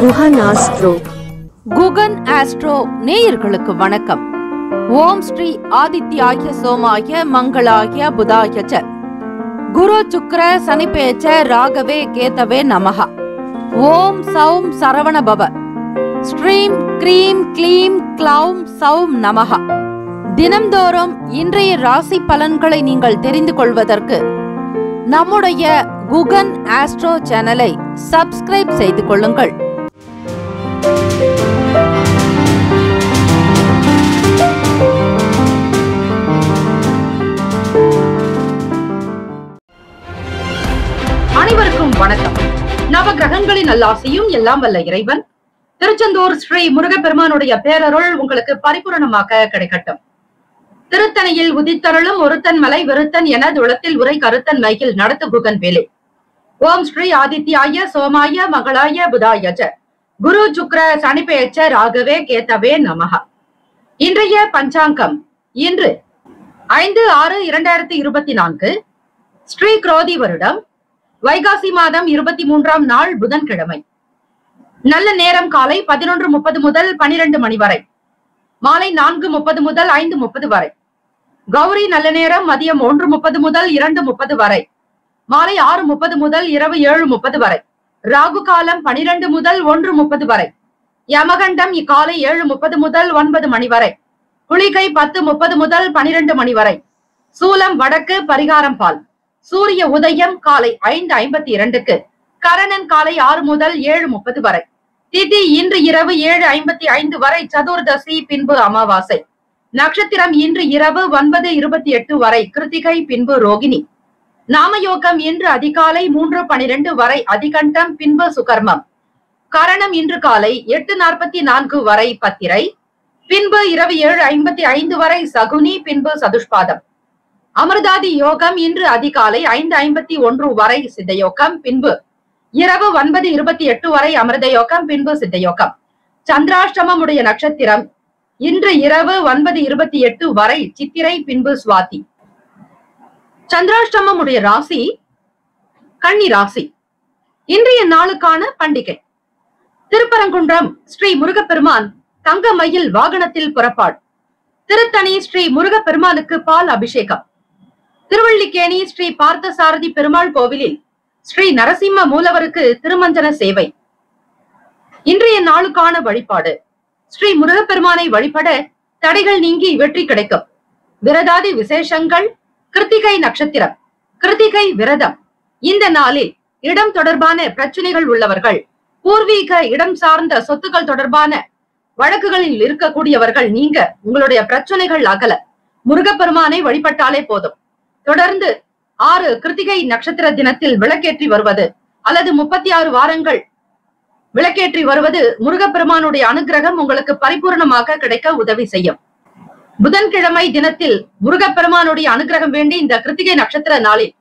Guhan astro. Guhan astro நேயர்களுக்கு வணக்கம். ஓம் ஸ்ரீ ஆதித்யாய சோமாய மங்களாய புதாய ச குரு சுக்ர சனிபேச்ச ராகவே கேதவே நமஹ. ஓம் சௌம் சரவண பவ ஸ்ரீம் க்ரீம் க்ளீம் க்ளௌம் சௌம் நமஹ. தினம்தோறும் இன்றைய ராசி பலன்களை நீங்கள் தெரிந்து கொள்வதற்கு நம்முடைய குகன் ஆஸ்ட்ரோ சேனலை சப்ஸ்கிரைப் செய்து கொள்ளுங்கள். அனைவருக்கும் வணக்கம். நவ கிரகங்களின் நல்லாசியும் எல்லாம் வல்ல இறைவன் திருச்செந்தூர் ஸ்ரீ முருகப்பெருமானுடைய பேரருள் உங்களுக்கு பரிபூரணமாக கிடைக்கட்டும். திருத்தணியில் உதித்தருளும் ஒருத்தன் மலை வெறுத்தன் என துளத்தில் உரை கருத்தன் மையில் நடத்து குகன் வேலை. ஓம் ஸ்ரீ ஆதித்யாய சோமாய மங்களாய புதாய ச குரு சுக்ர சனிபேச்ச ராகவே கேதவே நமஹ. இன்றைய பஞ்சாங்கம் இன்று 5/6/2024 ஸ்ரீ குரோதி வருடம் வைகாசி மாதம் 23ஆம் நாள் புதன்கிழமை. நல்ல நேரம் காலை 11:30 முதல் 12 மணி வரை, மாலை 4:30 முதல் 5:30 வரை. கௌரி நல்ல நேரம் மதியம் 1:30 முதல் 2:30 வரை, மாலை 6:30 முதல் இரவு 7:30 வரை. ராகு காலம் 12 முதல் 1:30 வரை. யமகண்டம் இக்காலை 7:30 முதல் 9 மணி வரை. குளிகை 10:30 முதல் 12 மணி வரை. சூலம் வடக்கு, பரிகாரம் பால். சூரிய உதயம் காலை 5:52க்கு. கரணன் காலை 6 முதல் 7:30 வரை. திதி இன்று இரவு 7:55 வரை சதுர்தசி, பின்பு அமாவாசை. நட்சத்திரம் இன்று இரவு 9:28 வரை கிருத்திகை, பின்பு ரோகிணி. நாமயோகம் இன்று அதிகாலை 3:12 வரை அதிகண்டம், பின்பு சுகர்மம். கரணம் இன்று காலை 8:44 வரை பத்திரை, பின்பு இரவு 7:55 வரை சகுனி, பின்பு சதுஷ்பாதம். அமிர்தாதி யோகம் இன்று அதிகாலை 5:51 வரை சித்தயோகம், பின்பு இரவு 9:28 வரை அமிர்த யோகம், பின்பு சித்தயோகம். சந்திராஷ்டமம் உடைய நட்சத்திரம் இன்று இரவு 9:28 வரை சித்திரை, பின்பு சுவாதி. சந்திராஷ்டமம் உடைய ராசி கன்னி ராசி. இன்றைய நாளுக்கான பண்டிகை. திருப்பரங்குன்றம் ஸ்ரீ முருகப்பெருமான் தங்க மயில் வாகனத்தில் புறப்பாடு. திருத்தணி ஸ்ரீ முருகப்பெருமானுக்கு பால் அபிஷேகம். திருவள்ளிக்கேணி ஸ்ரீ பார்த்தசாரதி பெருமாள் கோவிலில் ஸ்ரீ நரசிம்ம மூலவருக்கு திருமஞ்சன சேவை. இன்றைய நாளுக்கான வழிபாடு. ஸ்ரீ முருகப்பெருமானை வழிபட தடைகள் நீங்கி வெற்றி கிடைக்கும். விரதாதி விசேஷங்கள். கிருத்திகை நட்சத்திரம், கிருத்திகை விரதம். இந்த நாளில் இடம் தொடர்பான பிரச்சனைகள் உள்ளவர்கள், பூர்வீக இடம் சார்ந்த சொத்துக்கள் தொடர்பான வழக்குகளில் இருக்கக்கூடியவர்கள் நீங்க உங்களுடைய பிரச்சனைகள் அகல முருகப்பெருமானை வழிபட்டாலே போதும். தொடர்ந்து 6 கிருத்திகை நட்சத்திர தினத்தில் விளக்கேற்றி வருவது அல்லது 36 வாரங்கள் விளக்கேற்றி வருவது முருகப்பெருமானுடைய அனுகிரகம் உங்களுக்கு பரிபூர்ணமாக கிடைக்க உதவி செய்யும். புதன்கிழமை தினத்தில் முருகப்பெருமானுடைய அனுகிரகம் வேண்டி இந்த கிருத்திகை நட்சத்திர நாளில்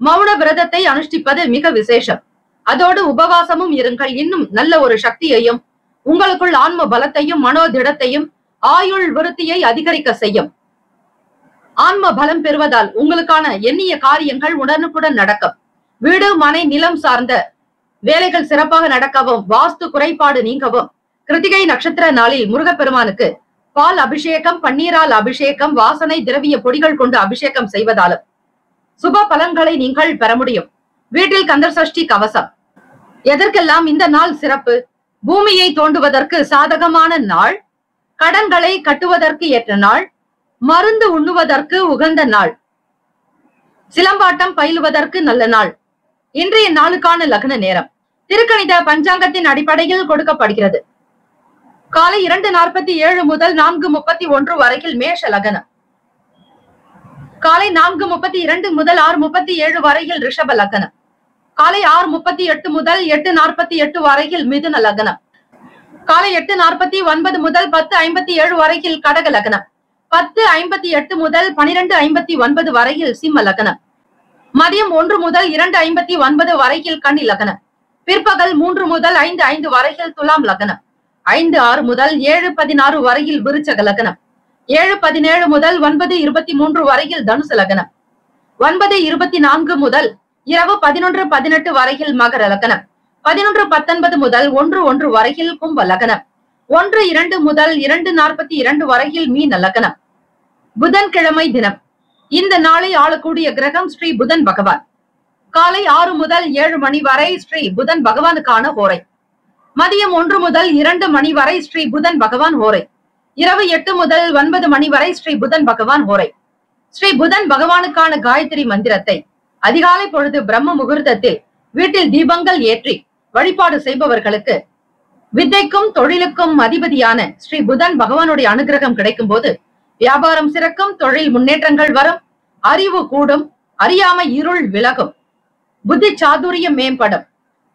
மௌன விரதத்தை அனுஷ்டிப்பது மிக விசேஷம். அதோடு உபவாசமும் இருங்கள். இன்னும் நல்ல ஒரு சக்தியையும் உங்களுக்குள் ஆன்ம பலத்தையும் மனோதிடத்தையும் ஆயுள் விருத்தியை அதிகரிக்க செய்யும். ஆன்ம பலம் பெறுவதால் உங்களுக்கான எண்ணிய காரியங்கள் உடனுக்குடன் நடக்கும். வீடு மனை நிலம் சார்ந்த வேலைகள் சிறப்பாக நடக்கவும், வாஸ்து குறைபாடு நீங்கவும் கிருத்திகை நட்சத்திர நாளில் முருகப்பெருமானுக்கு பால் அபிஷேகம், பன்னீரால் அபிஷேகம், வாசனை திரவிய பொடிகள் கொண்டு அபிஷேகம் செய்வதாலும் சுப பலன்களை நீங்கள் பெற முடியும். வீட்டில் கந்தர் சஷ்டி கவசம். எதற்கெல்லாம் இந்த நாள் சிறப்பு? பூமியை தோண்டுவதற்கு சாதகமான நாள், கடன்களை கட்டுவதற்கு ஏற்ற நாள், மருந்து உண்ணுவதற்கு உகந்த நாள், சிலம்பாட்டம் பயிலுவதற்கு நல்ல நாள். இன்றைய நாளுக்கான லக்ன நேரம் திருக்கணித பஞ்சாங்கத்தின் அடிப்படையில் கொடுக்கப்படுகிறது. காலை 2:47 முதல் 4:31 வரையில் மேஷ லக்னம். காலை 4:32 முதல் 6:37 வரையில் ரிஷப லக்னம். காலை 6:38 முதல் 8:48 வரையில் மிதுன லக்னம். காலை 8:49 முதல் 10:57 வரையில் கடக லக்னம். 10:58 முதல் 12:59 வரையில் சிம்ம லக்னம். மதியம் 1 முதல் 2:59 வரையில் கன்னி லக்னம். பிற்பகல் 3 முதல் 5:05 வரையில் துலாம் லக்னம். 5:06 முதல் 7:16 வரையில் விருச்சக லக்னம். 7:17 முதல் 9:23 வரையில் தனுசு லக்னம். 9:24 முதல் இரவு 11:18 வரையில் மகர லக்னம். 11:19 முதல் 1:1 வரையில் கும்ப லக்னம், 1:2 முதல் 2:42 வரையில் மீன லக்னம். புதன்கிழமை தினம். இந்த நாளை ஆளக்கூடிய கிரகம் ஸ்ரீ புதன் பகவான். காலை 6 முதல் 7 மணி வரை ஸ்ரீ புதன் பகவானுக்கான ஹோரை. மதியம் 1 முதல் 2 மணி வரை ஸ்ரீ புதன் பகவான் ஹோரை. இரவு 8 முதல் 9 மணி வரை ஸ்ரீ புதன் பகவான் ஹோரை. ஸ்ரீ புதன் பகவானுக்கான காயத்ரி மந்திரத்தை அதிகாலை பொழுது பிரம்ம முகூர்த்தத்தில் வீட்டில் தீபங்கள் ஏற்றி வழிபாடு செய்பவர்களுக்கு வித்தைக்கும் தொழிலுக்கும் அதிபதியான ஸ்ரீ புதன் பகவானுடைய அனுகிரகம் கிடைக்கும் போது வியாபாரம் சிறக்கும், தொழில் முன்னேற்றங்கள் வரும், அறிவு கூடும், அறியாமை இருள் விலகும், புத்தி சாதுரியம் மேம்படும்.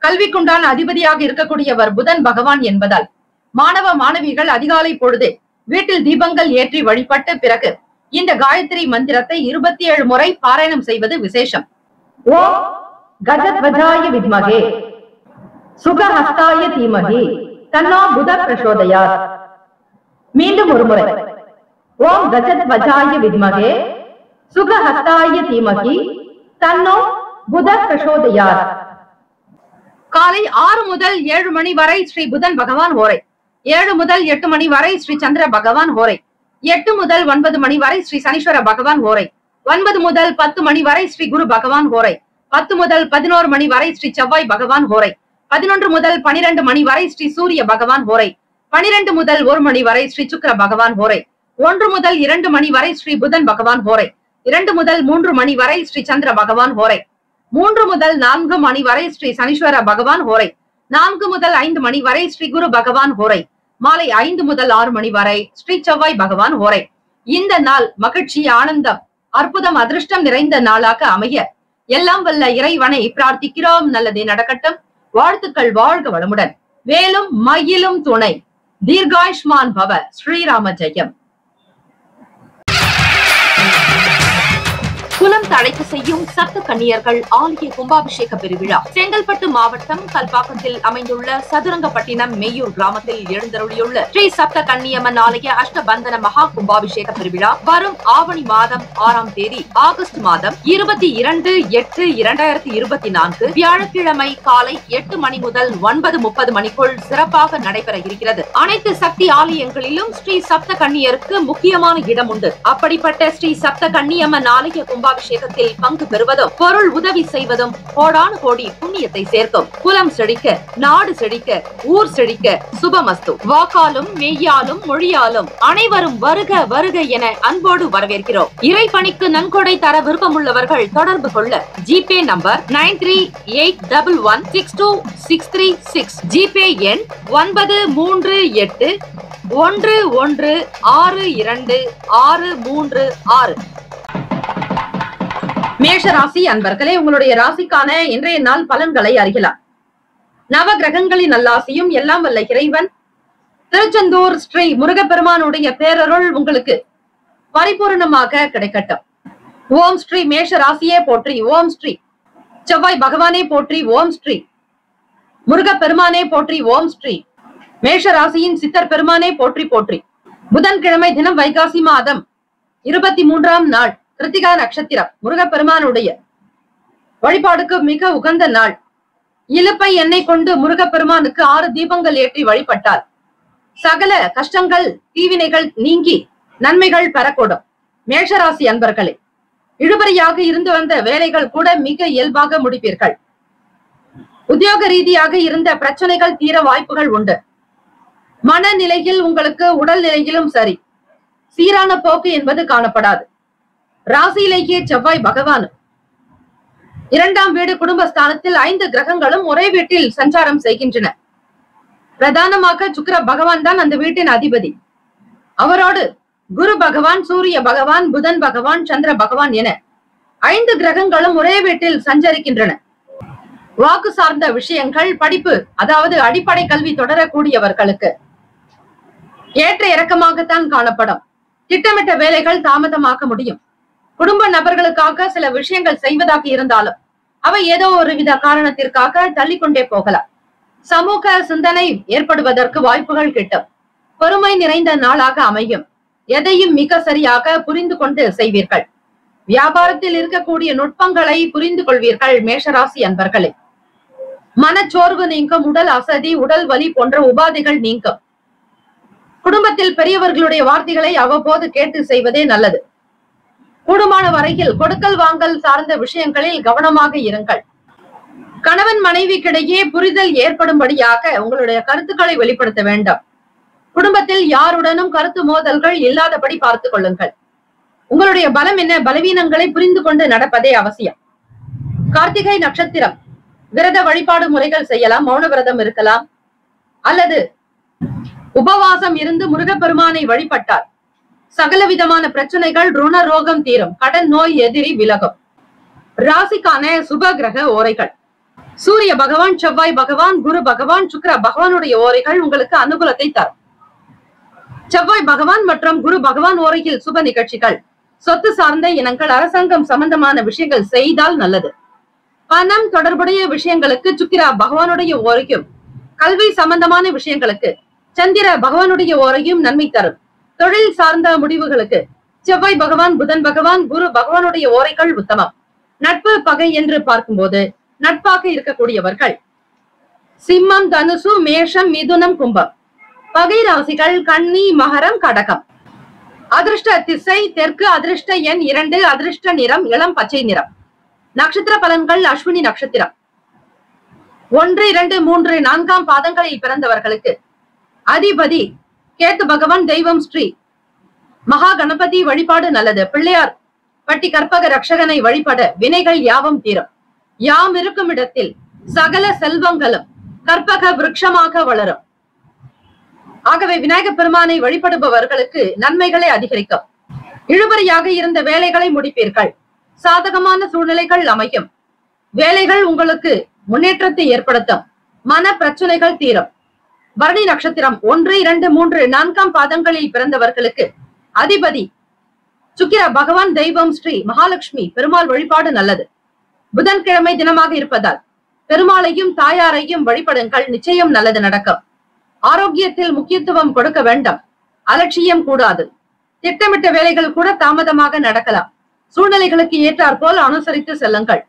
கல்விக்குண்டான அதிபதியாக இருக்கக்கூடியவர் புதன் பகவான் என்பதால் மாணவ மாணவிகள் அதிகாலை பொழுது வீட்டில் தீபங்கள் ஏற்றி வழிபட்டு பிறகு இந்த காயத்ரி மந்திரத்தை 27 முறை பாராயணம் செய்வது விசேஷம். ஓம் கஜத்வஜாய வித்மகே சுகஹஸ்தாய தீமஹி தன்னோ புத பிரசோதயாத். மீண்டும் ஒரு முறை. ஓம் கஜத்வஜாய வித்மகே சுகஹஸ்தாய தீமஹி தன்னோ புத பிரசோதயாத். காலை 6 முதல் 7 மணி வரை ஸ்ரீ புதன் பகவான் ஹோரை. 7 முதல் 8 மணி வரை ஸ்ரீ சந்திர பகவான் ஹோரை. 8 முதல் 9 மணி வரை ஸ்ரீ சனீஸ்வர பகவான் ஹோரை. 9 முதல் 10 மணி வரை ஸ்ரீ குரு பகவான் ஹோரை. 10 முதல் 11 மணி வரை ஸ்ரீ செவ்வாய் பகவான் ஹோரை. 11 முதல் 12 மணி வரை ஸ்ரீ சூரிய பகவான் ஹோரை. 12 முதல் 1 மணி வரை ஸ்ரீ சுக்கிர பகவான் ஹோரை. 1 முதல் 2 மணி வரை ஸ்ரீ புதன் பகவான் ஹோரை. 2 முதல் 3 மணி வரை ஸ்ரீ சந்திர பகவான் ஹோரை. 3 முதல் 4 மணி வரை ஸ்ரீ சனீஸ்வர பகவான் ஹோரை. 4 முதல் 5 மணி வரை ஸ்ரீ குரு பகவான் ஹோரை. மாலை 5 முதல் 6 மணி வரை ஸ்ரீ செவ்வாய் பகவான் ஹோரை. இந்த நாள் மகிழ்ச்சி, ஆனந்தம், அற்புதம், அதிர்ஷ்டம் நிறைந்த நாளாக அமைய எல்லாம் வல்ல இறைவனை பிரார்த்திக்கிறோம். நல்லதே நடக்கட்டும். வாழ்த்துக்கள். வாழ்க வளமுடன். வேலும் மயிலும் துணை. தீர்காயுஷ்மான் பவ. ஸ்ரீராம ஜெயம். குலம் தழைக்க செய்யும் சப்த கன்னியர்கள் ஆலய கும்பாபிஷேக பெருவிழா செங்கல்பட்டு மாவட்டம் கல்பாக்கத்தில் அமைந்துள்ள சதுரங்கப்பட்டினம் மேயூர் கிராமத்தில் எழுந்தருளியுள்ள ஸ்ரீ சப்த கன்னியம்மன் ஆலய அஷ்டபந்தன மகா கும்பாபிஷேக பெருவிழா வரும் ஆவணி மாதம் 6ஆம் தேதி ஆகஸ்ட் மாதம் 22/8/2024 வியாழக்கிழமை காலை 8 மணி முதல் 9:30 மணிக்குள் சிறப்பாக நடைபெற இருக்கிறது. அனைத்து சக்தி ஆலயங்களிலும் ஸ்ரீ சப்த கன்னியருக்கு முக்கியமான இடம் உண்டு. அப்படிப்பட்ட ஸ்ரீ சப்த கன்னியம்மன் ஆலய கும்பாபிஷேகத்தில் பங்கு பெறுவதும் பொருள் உதவி செய்வதும் கோடானு கோடி புண்ணியத்தை சேர்க்கும். குலம் செழிக்க, நாடு செழிக்க, ஊர் செழிக்க. சுபமஸ்து. வாக்காலும் மெய்யாலும் மொழியாலும் அனைவரும் வருக வருக என அன்போடு வரவேற்கிறோம். இறைப்பணிக்கு நன்கொடை தர விருப்பமுள்ளவர்கள் தொடர்பு கொள்ள ஜிபே நம்பர் 9381162636, ஜிபே எண் 9381162636. மேஷ ராசி அன்பர்களே, உங்களுடைய ராசிக்கான இன்றைய நாள் பலன்களை அறியலாம். நவ கிரகங்களின் நல்லாசியும் எல்லாம் வல்ல இறைவன் திருச்செந்தூர் ஸ்ரீ முருகப்பெருமானுடைய பேரருள் உங்களுக்கு பரிபூர்ணமாக கிடைக்கட்டும். ஓம் ஸ்ரீ மேஷ ராசியே போற்றி. ஓம் ஸ்ரீ செவ்வாய் பகவானே போற்றி. ஓம் ஸ்ரீ முருகப்பெருமானே போற்றி. ஓம் ஸ்ரீ மேஷ ராசியின் சித்தர் பெருமானே போற்றி போற்றி. புதன்கிழமை தினம் வைகாசி மாதம் 23ஆம் நாள் கிருத்திகா நட்சத்திரம். முருகப்பெருமானுடைய வழிபாடுக்கு மிக உகந்த நாள். இலுப்பை எண்ணெய் கொண்டு முருகப்பெருமானுக்கு 6 தீபங்கள் ஏற்றி வழிபட்டால் சகல கஷ்டங்கள் தீவினைகள் நீங்கி நன்மைகள் பெறக்கூடும். மேஷராசி அன்பர்களே, இழுபறியாக இருந்து வந்த வேலைகள் கூட மிக இயல்பாக முடிப்பீர்கள். உத்தியோக ரீதியாக இருந்த பிரச்சனைகள் தீர வாய்ப்புகள் உண்டு. மனநிலையில் உங்களுக்கு உடல் நிலையிலும் சரி சீரான போக்கு என்பது காணப்படாது. ராசியிலேயே செவ்வாய் பகவான் 2ஆம் வீடு குடும்பஸ்தானத்தில் 5 கிரகங்களும் ஒரே வீட்டில் சஞ்சாரம் செய்கின்றன. பிரதானமாக சுக்கிர பகவான் தான் அந்த வீட்டின் அதிபதி. அவரோடு குரு பகவான், சூரிய பகவான், புதன் பகவான், சந்திர பகவான் என 5 கிரகங்களும் ஒரே வீட்டில் சஞ்சரிக்கின்றன. வாக்கு சார்ந்த விஷயங்கள், படிப்பு அதாவது அடிப்படை கல்வி தொடரக்கூடியவர்களுக்கு ஏற்ற இறக்கமாகத்தான் காணப்படும். திட்டமிட்ட வேலைகள் தாமதமாக்க முடியும். குடும்ப நபர்களுக்காக சில விஷயங்கள் செய்வதாக இருந்தாலும் அவை ஏதோ ஒரு வித காரணத்திற்காக தள்ளிக்கொண்டே போகலாம். சமூக சிந்தனை ஏற்படுவதற்கு வாய்ப்புகள் கிட்டும். பொறுமை நிறைந்த நாளாக அமையும். எதையும் மிக சரியாக புரிந்து கொண்டு செய்வீர்கள். வியாபாரத்தில் இருக்கக்கூடிய நுட்பங்களை புரிந்து கொள்வீர்கள். மேஷராசி அன்பர்களே, மனச்சோர்வு நீங்கும், உடல் அசதி, உடல் வலி போன்ற உபாதைகள் நீங்கும். குடும்பத்தில் பெரியவர்களுடைய வார்த்தைகளை அவ்வப்போது கேட்டு செய்வதே நல்லது. கூடுமான வரையில் கொடுக்கல் வாங்கல் சார்ந்த விஷயங்களில் கவனமாக இருங்கள். கணவன் மனைவிக்கிடையே புரிதல் ஏற்படும்படியாக உங்களுடைய கருத்துக்களை வெளிப்படுத்த வேண்டாம். குடும்பத்தில் யாருடனும் கருத்து மோதல்கள் இல்லாதபடி பார்த்துக் கொள்ளுங்கள். உங்களுடைய பலம் என்ன, பலவீனங்களை புரிந்து கொண்டு நடப்பதே அவசியம். கார்த்திகை நட்சத்திரம் விரத வழிபாடு முறைகள் செய்யலாம். மௌன விரதம் இருக்கலாம், அல்லது உபவாசம் இருந்து முருகப்பெருமானை வழிபட்டார் சகல விதமான பிரச்சனைகள், ருண ரோகம் தீரும், கடன் நோய் எதிரி விலகும். ராசிக்கான சுப கிரக ஓரைகள்: சூரிய பகவான், செவ்வாய் பகவான், குரு பகவான், சுக்கிர பகவானுடைய ஓரைகள் உங்களுக்கு அனுகூலத்தை தரும். செவ்வாய் பகவான் மற்றும் குரு பகவான் ஓரையில் சுப நிகழ்ச்சிகள், சொத்து சார்ந்த இனங்கள், அரசாங்கம் சம்பந்தமான விஷயங்கள் செய்தால் நல்லது. பணம் தொடர்புடைய விஷயங்களுக்கு சுக்கிர பகவானுடைய ஓரையும், கல்வி சம்பந்தமான விஷயங்களுக்கு சந்திர பகவானுடைய ஓரையும் நன்மை தரும். தொழில் சார்ந்த முடிவுகளுக்கு செவ்வாய் பகவான், புதன் பகவான், குரு பகவானுடைய ஓரைகள் உத்தமம். நட்பு பகை என்று பார்க்கும்போது நட்பாக இருக்கக்கூடியவர்கள் சிம்மம், தனுசு, மேஷம், மிதுனம், கும்பம். பகை ராசிகள் கன்னி, மகரம், கடகம். அதிர்ஷ்ட திசை தெற்கு, அதிர்ஷ்ட எண் 2, அதிர்ஷ்ட நிறம் இளம் பச்சை நிறம். நட்சத்திர பலன்கள்: அஸ்வினி நட்சத்திரம் 1, 2, 3, 4 பாதங்களில் பிறந்தவர்களுக்கு அதிபதி கேத்து பகவான், தெய்வம் ஸ்ரீ மகா கணபதி வழிபாடு நல்லது. பிள்ளையார் பட்டி கற்பக ரட்சகனை வழிபட வினைகள் யாவும் தீரும். யாம் இருக்கும் இடத்தில் சகல செல்வங்களும் கற்பக விருட்சமாக வளரும். ஆகவே விநாயக பெருமானை வழிபடுபவர்களுக்கு நன்மைகளை அதிகரிக்கும். இழுபறியாக இருந்த வேலைகளை முடிப்பீர்கள். சாதகமான சூழ்நிலைகள் அமையும். வேலைகள் உங்களுக்கு முன்னேற்றத்தை ஏற்படுத்தும். மன பிரச்சனைகள் தீரும். பரணி நட்சத்திரம் 1, 2, 3, 4 பாதங்களில் பிறந்தவர்களுக்கு அதிபதி சுக்கிர பகவான், தெய்வம் ஸ்ரீ மகாலட்சுமி பெருமாள் வழிபாடு நல்லது. புதன்கிழமை தினமாக இருப்பதால் பெருமாளையும் தாயாரையும் வழிபடுங்கள், நிச்சயம் நல்லது நடக்கும். ஆரோக்கியத்தில் முக்கியத்துவம் கொடுக்க வேண்டாம். அலட்சியம் கூடாது. திட்டமிட்ட வேலைகள் கூட தாமதமாக நடக்கலாம். சூழ்நிலைகளுக்கு ஏற்றாற்போல் அனுசரித்து செல்லுங்கள்.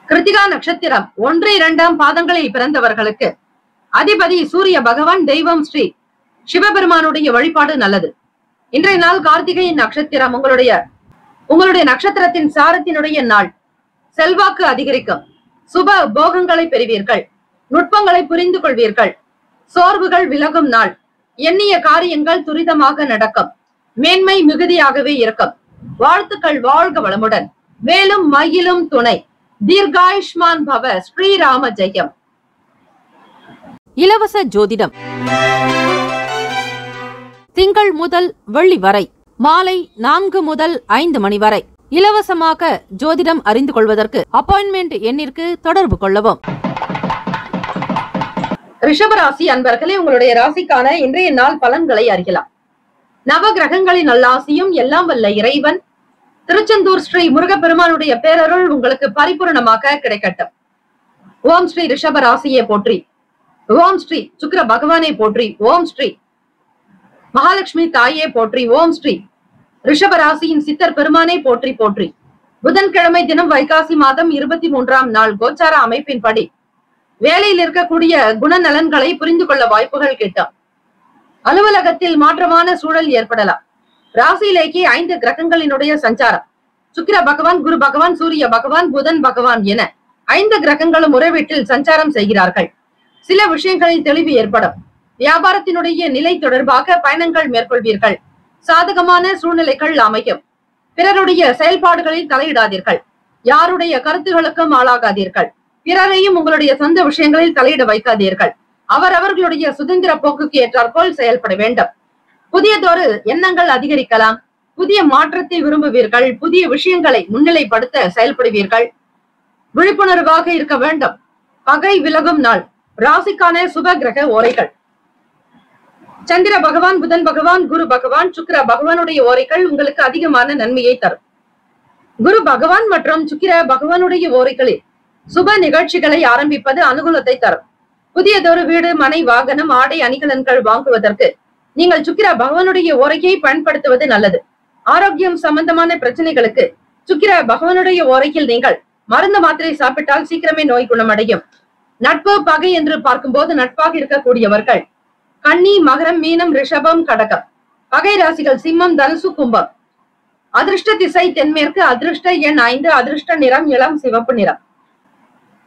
கிருத்திகா நட்சத்திரம் 1, 2 பாதங்களில் பிறந்தவர்களுக்கு அதிபதி சூரிய பகவான், தெய்வம் ஸ்ரீ சிவபெருமானுடைய வழிபாடு நல்லது. இன்றைய நாள் கார்த்திகை நட்சத்திரம் உங்களுடைய நட்சத்திரத்தின் சாரத்தினுடைய நாள். செல்வாக்கு அதிகரிக்கும். சுப போகங்களை பெறுவீர்கள். நுட்பங்களை புரிந்து கொள்வீர்கள். சோர்வுகள் விலகும் நாள். எண்ணிய காரியங்கள் துரிதமாக நடக்கும். மேன்மை மிகுதியாகவே இருக்கும். வாழ்த்துக்கள். வாழ்க வளமுடன். வேலும் மயிலும் துணை. தீர்காயுஷ்மான் பவ. ஸ்ரீராம ஜெயம். இலவச ஜோதிடம் திங்கள் முதல் வெள்ளி வரை மாலை 4 முதல் 5 மணி வரை இலவசமாக ஜோதிடம் அறிந்து கொள்வதற்கு அப்பாயின்மெண்ட் எண்ணிற்கு தொடர்பு கொள்ளவும். ரிஷபராசி அன்பர்களே, உங்களுடைய ராசிக்கான இன்றைய நாள் பலன்களை அறியலாம். நவ கிரகங்களின் நல்லாசியும் எல்லாம் வல்ல இறைவன் திருச்செந்தூர் ஸ்ரீ முருகப்பெருமானுடைய பேரருள் உங்களுக்கு பரிபூர்ணமாக கிடைக்கட்டும். ஓம் ஸ்ரீ ரிஷபராசியை போற்றி. ஓம் ஸ்ரீ சுக்கிர பகவானை போற்றி. ஓம் ஸ்ரீ மகாலட்சுமி தாயே போற்றி. ஓம் ஸ்ரீ ரிஷபராசியின் சித்தர் பெருமானை போற்றி போற்றி. புதன்கிழமை தினம் வைகாசி மாதம் 23ஆம் நாள் கோச்சார அமைப்பின்படி வேலையில் இருக்கக்கூடிய குணநலன்களை புரிந்து கொள்ள வாய்ப்புகள் கிட்டும். அலுவலகத்தில் மாற்றமான சூழல் ஏற்படலாம். ராசியிலேயே 5 கிரகங்களினுடைய சஞ்சாரம். சுக்கிர பகவான், குரு பகவான், சூரிய பகவான், புதன் பகவான் என 5 கிரகங்களும் ஒரே வீட்டில் சஞ்சாரம் செய்கிறார்கள். சில விஷயங்களில் தெளிவு ஏற்படும். வியாபாரத்தினுடைய நிலை தொடர்பாக பயணங்கள் மேற்கொள்வீர்கள். சாதகமான சூழ்நிலைகள் அமையும். பிறருடைய செயல்பாடுகளில் தலையிடாதீர்கள். யாருடைய கருத்துகளுக்கும் ஆளாகாதீர்கள். பிறரையும் உங்களுடைய சொந்த விஷயங்களில் தலையிட வைக்காதீர்கள். அவரவர்களுடைய சுதந்திர போக்குக்கு ஏற்றாற்போல் செயல்பட வேண்டும். புதியதொரு எண்ணங்கள் அதிகரிக்கலாம். புதிய மாற்றத்தை விரும்புவீர்கள். புதிய விஷயங்களை முன்னிலைப்படுத்த செயல்படுவீர்கள். விழிப்புணர்வாக இருக்க வேண்டும். பகை விலகும் நாள். ராசிக்கான சுப கிரக ஓரைகள்: சந்திர பகவான், புதன் பகவான், குரு பகவான், சுக்கிர பகவானுடைய ஓரைகள் உங்களுக்கு அதிகமான நன்மையை தரும். குரு பகவான் மற்றும் சுக்கிர பகவானுடைய ஓரைகளில் சுப நிகழ்ச்சிகளை ஆரம்பிப்பது அனுகூலத்தை தரும். புதியதொரு வீடு, மனை, வாகனம், ஆடை, அணிகலன்கள் வாங்குவதற்கு நீங்கள் சுக்கிர பகவானுடைய ஓரையை பயன்படுத்துவது நல்லது. ஆரோக்கியம் சம்பந்தமான பிரச்சனைகளுக்கு சுக்கிர பகவானுடைய ஓரையில் நீங்கள் மருந்து மாத்திரை சாப்பிட்டால் சீக்கிரமே நோய் குணமடையும். நட்பு பகை என்று பார்க்கும்போது நட்பாக இருக்கக்கூடியவர்கள் கன்னி, மகரம், மீனம், ரிஷபம், கடகம். பகை ராசிகள் சிம்மம், தனுசு, கும்பம். அதிர்ஷ்ட திசை தென்மேற்கு. அதிர்ஷ்ட எண் 5. அதிர்ஷ்ட நிறம் இளம் சிவப்பு நிறம்.